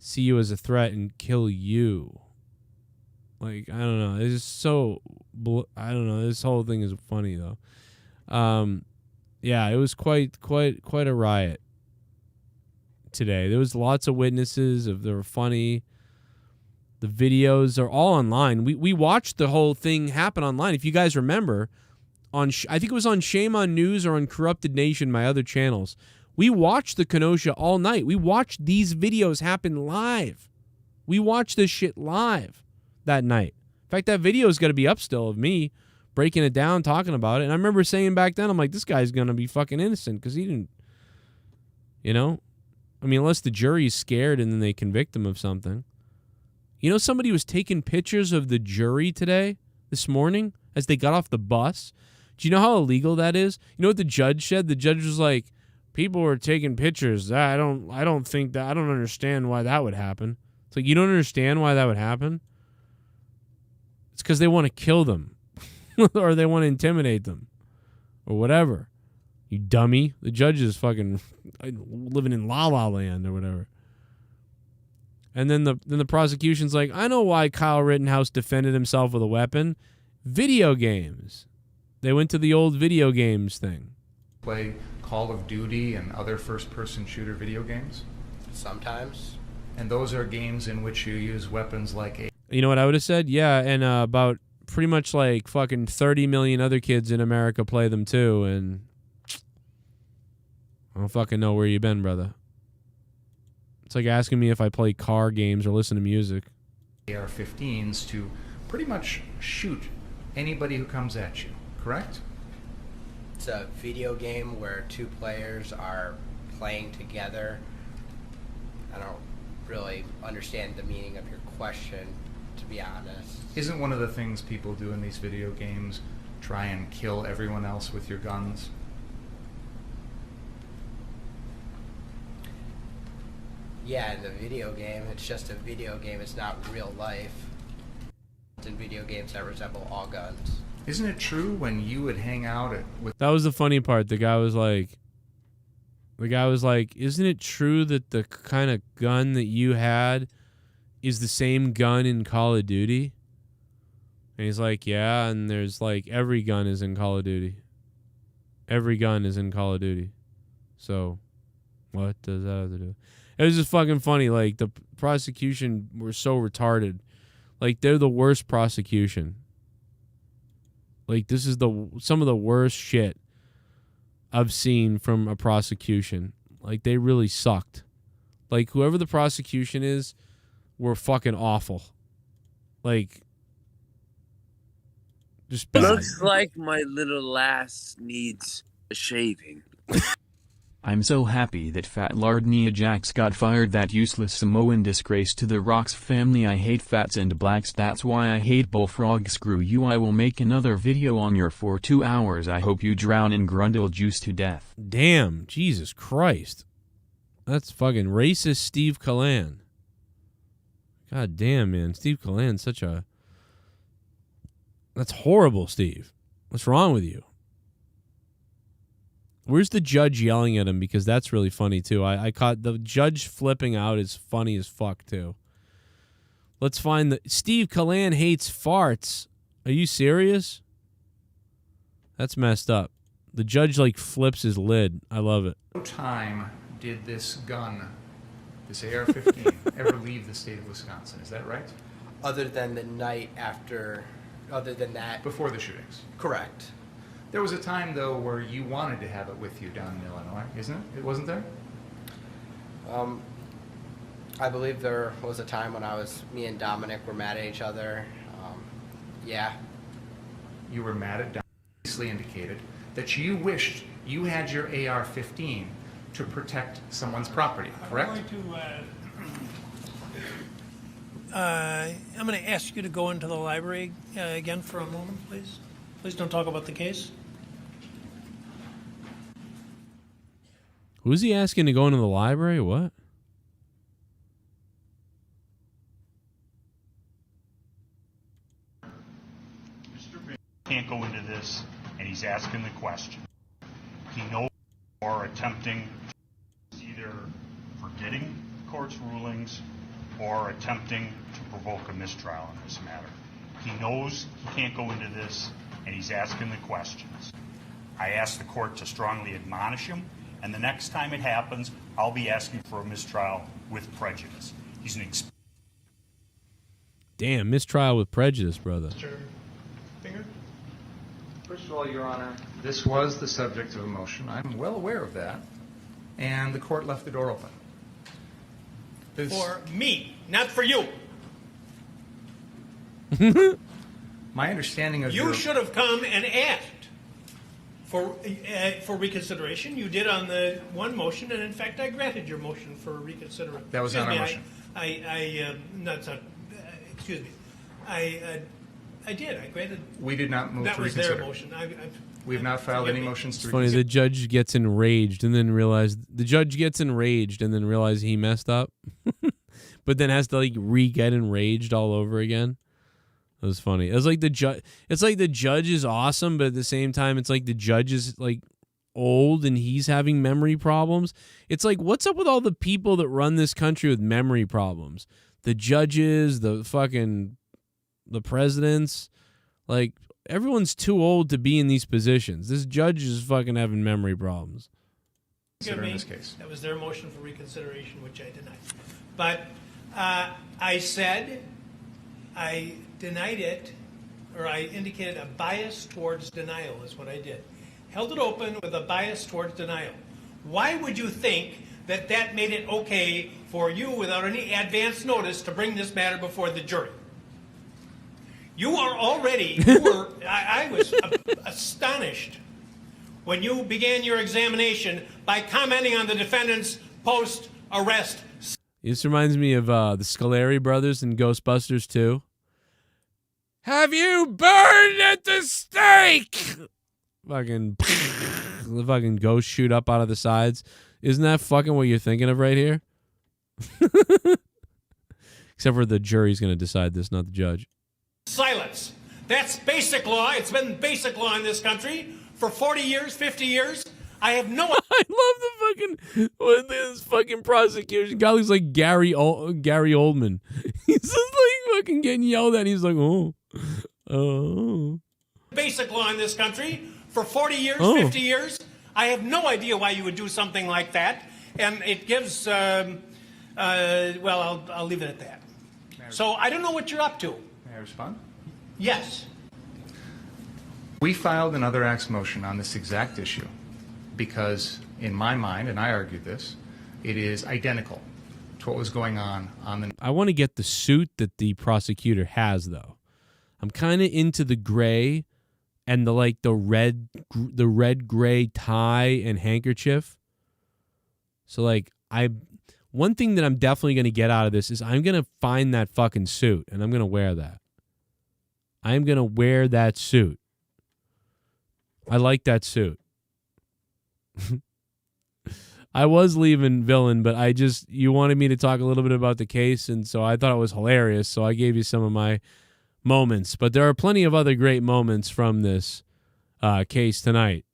see you as a threat and kill you. Like, I don't know. It's just so, I don't know. This whole thing is funny though. Yeah, it was quite a riot today. There was lots of witnesses. They were funny. The videos are all online. We watched the whole thing happen online. If you guys remember, I think it was on Shame on News or on Corrupted Nation, my other channels. We watched the Kenosha all night. We watched these videos happen live. We watched this shit live that night. In fact, that video's got to be up still of me breaking it down, talking about it. And I remember saying back then, I'm like, this guy's going to be fucking innocent because he didn't, you know? I mean, unless the jury's scared and then they convict him of something. You know, somebody was taking pictures of the jury this morning, as they got off the bus. Do you know how illegal that is? You know what the judge said? The judge was like, people were taking pictures. I don't understand why that would happen. It's like, you don't understand why that would happen? It's because they want to kill them or they want to intimidate them or whatever. You dummy. The judge is fucking living in La La Land or whatever. And then the prosecution's like, I know why Kyle Rittenhouse defended himself with a weapon. Video games. They went to the old video games thing. Play Call of Duty and other first-person shooter video games? Sometimes. And those are games in which you use weapons like a... You know what I would have said? Yeah, and about pretty much like fucking 30 million other kids in America play them too, and I don't fucking know where you been, brother. It's like asking me if I play car games or listen to music. AR-15s to pretty much shoot anybody who comes at you, correct? It's a video game where two players are playing together. I don't really understand the meaning of your question, to be honest. Isn't one of the things people do in these video games try and kill everyone else with your guns? Yeah, in the video game, it's just a video game. It's not real life. It's in video games that resemble all guns. Isn't it true when you would hang out with... That was the funny part. The guy was like, isn't it true that the kind of gun that you had is the same gun in Call of Duty? And he's like, yeah, and there's like, every gun is in Call of Duty. Every gun is in Call of Duty. So, what does that have to do? It was just fucking funny. Like, the prosecution were so retarded. Like, they're the worst prosecution. Like, this is some of the worst shit I've seen from a prosecution. Like, they really sucked. Like, whoever the prosecution is, were fucking awful. Like, just bad. Looks like my little lass needs a shaving. I'm so happy that Fat Lard Nia Jax got fired, that useless Samoan disgrace to the Rock's family. I hate fats and blacks, that's why I hate Bullfrog. Screw you. I will make another video on your for 2 hours. I hope you drown in grundle juice to death. Damn, Jesus Christ. That's fucking racist Steve Callan. God damn, man. Steve Callan's such a... That's horrible, Steve. What's wrong with you? Where's the judge yelling at him? Because that's really funny, too. I caught the judge flipping out is funny as fuck, too. Let's find the... Steve Callan hates farts. Are you serious? That's messed up. The judge, like, flips his lid. I love it. No time did this gun, this AR-15, ever leave the state of Wisconsin. Is that right? Other than the night after... Other than that... Before the shootings? Correct. There was a time, though, where you wanted to have it with you down in Illinois, isn't it? It wasn't there? I believe there was a time when me and Dominic were mad at each other. Yeah. You were mad at Dominic, previously indicated that you wished you had your AR-15 to protect someone's property, correct? I'm going to ask you to go into the library again for a moment, please. Please don't talk about the case. Who's he asking to go into the library? What? Mr. Big can't go into this, and he's asking the question. He knows or attempting either forgetting the court's rulings or attempting to provoke a mistrial in this matter. He knows he can't go into this, and he's asking the questions. I ask the court to strongly admonish him, and the next time it happens, I'll be asking for a mistrial with prejudice. He's an Damn, mistrial with prejudice, brother. Mr. Finger? First of all, Your Honor, this was the subject of a motion. I'm well aware of that. And the court left the door open. For me, not for you. My understanding of You should have come and asked for reconsideration. You did on the one motion, and in fact, I granted your motion for reconsideration. That was not our motion. Excuse me. I did. I granted. We did not move that to was reconsider. their motion. We have not filed any motions to It's funny, the judge gets enraged and then realizes he messed up. But then has to like get enraged all over again. It was funny. It was like the judge. It's like the judge is awesome, but at the same time, it's like the judge is like old and he's having memory problems. It's like, what's up with all the people that run this country with memory problems? The judges, the presidents, like everyone's too old to be in these positions. This judge is fucking having memory problems. In this case. That was their motion for reconsideration, which I denied. But I said I denied it, or I indicated a bias towards denial is what I did. Held it open with a bias towards denial. Why would you think that that made it okay for you, without any advance notice, to bring this matter before the jury? I was astonished when you began your examination by commenting on the defendant's post-arrest. This reminds me of the Scoleri brothers in Ghostbusters 2. Have you burned at the stake? The fucking ghosts shoot up out of the sides. Isn't that fucking what you're thinking of right here? Except for the jury's going to decide this, not the judge. Silence. That's basic law. It's been basic law in this country for 40 years, 50 years. I have no... I love this fucking prosecution. Golly's like Gary Oldman. He's just like fucking getting yelled at. He's like, oh. Basic law in this country for 40 years, 50 years. I have no idea why you would do something like that. And it gives... I'll leave it at that. So I don't know what you're up to. May I respond? Yes. We filed an other acts motion on this exact issue because, in my mind, and I argued this, it is identical to what was going on the... I want to get the suit that the prosecutor has, though. I'm kind of into the gray and the red gray tie and handkerchief. So one thing that I'm definitely going to get out of this is I'm going to find that fucking suit and I'm going to wear that. I'm going to wear that suit. I like that suit. I was leaving villain, but you wanted me to talk a little bit about the case, and so I thought it was hilarious, so I gave you some of my moments. But there are plenty of other great moments from this case tonight.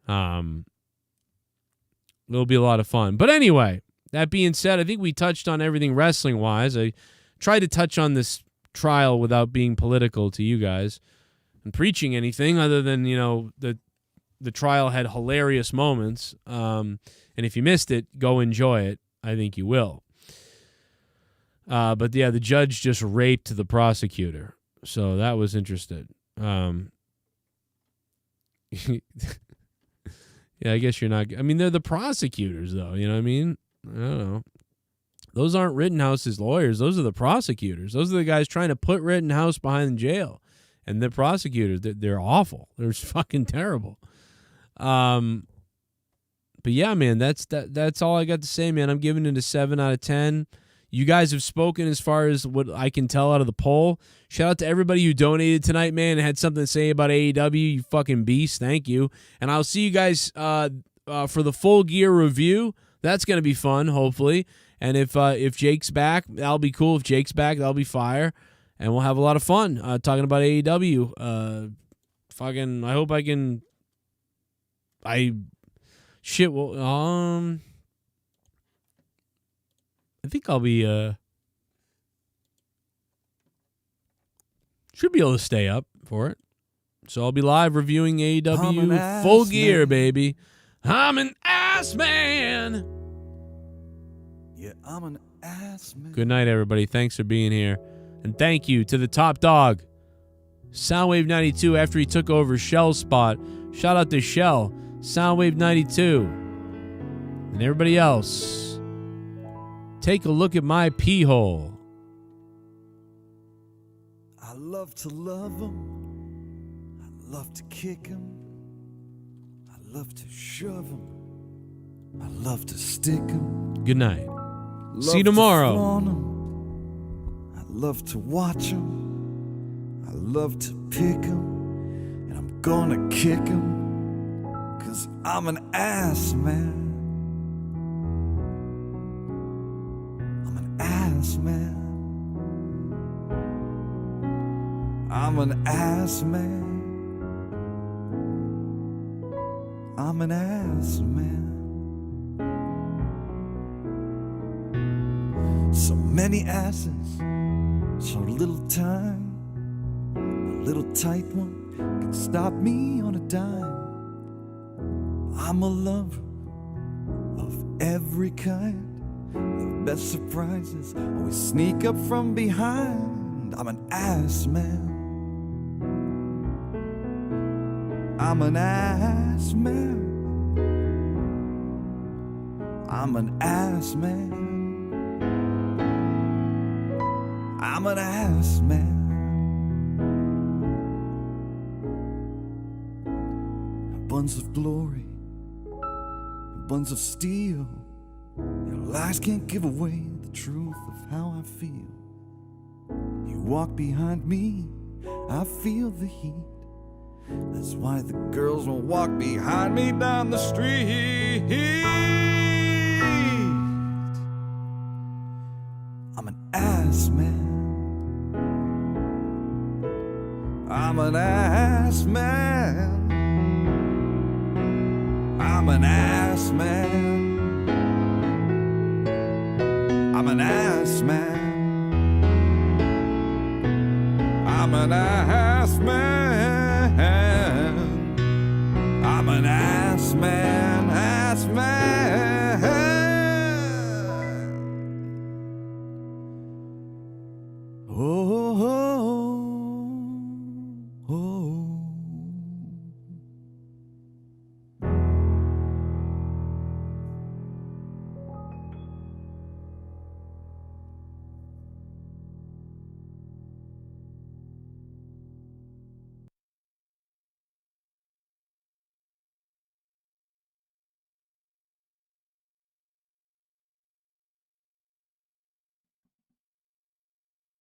It'll be a lot of fun. But anyway, that being said, I think we touched on everything wrestling-wise. I tried to touch on this trial without being political to you guys and preaching anything other than, the trial had hilarious moments. And if you missed it, go enjoy it. I think you will. But yeah, the judge just raped the prosecutor. So that was interesting. Yeah, I guess you're not... I mean, they're the prosecutors, though. You know what I mean? I don't know. Those aren't Rittenhouse's lawyers. Those are the prosecutors. Those are the guys trying to put Rittenhouse behind jail. And the prosecutors, they're awful. They're fucking terrible. But yeah, man, that's all I got to say, man. I'm giving it a 7 out of 10. You guys have spoken as far as what I can tell out of the poll. Shout out to everybody who donated tonight, man, and had something to say about AEW. You fucking beast. Thank you. And I'll see you guys for the Full Gear review. That's going to be fun, hopefully. And if Jake's back, that'll be cool. If Jake's back, that'll be fire. And we'll have a lot of fun talking about AEW. I hope I can... I think I'll be Should be able to stay up for it. So I'll be live reviewing I'm AEW an Full ass Gear, man. baby. I'm an ass man. Yeah, I'm an ass man. Good night, everybody. Thanks for being here. And thank you to the top dog, Soundwave 92, after he took over Shell's spot. Shout out to Shell, Soundwave 92. And everybody else, take a look at my pee hole. I love to love them. I love to kick them. I love to shove them. I love to stick them. Good night. Love See you to tomorrow. flaunt 'em. I love to watch them. I love to pick them. And I'm gonna kick them. 'Cause I'm an ass man. I'm an ass man. I'm an ass man. I'm an ass man. So many asses, so little time. A little tight one can stop me on a dime. I'm a lover of every kind. The best surprises always sneak up from behind. I'm an ass man. I'm an ass man. I'm an ass man. I'm an ass man. Buns of glory, buns of steel. Your lies can't give away the truth of how I feel. You walk behind me, I feel the heat. That's why the girls will walk behind me down the street. I'm an ass man. I'm an ass man. I'm an ass man. I'm an ass man. I'm an ass man. I'm an ass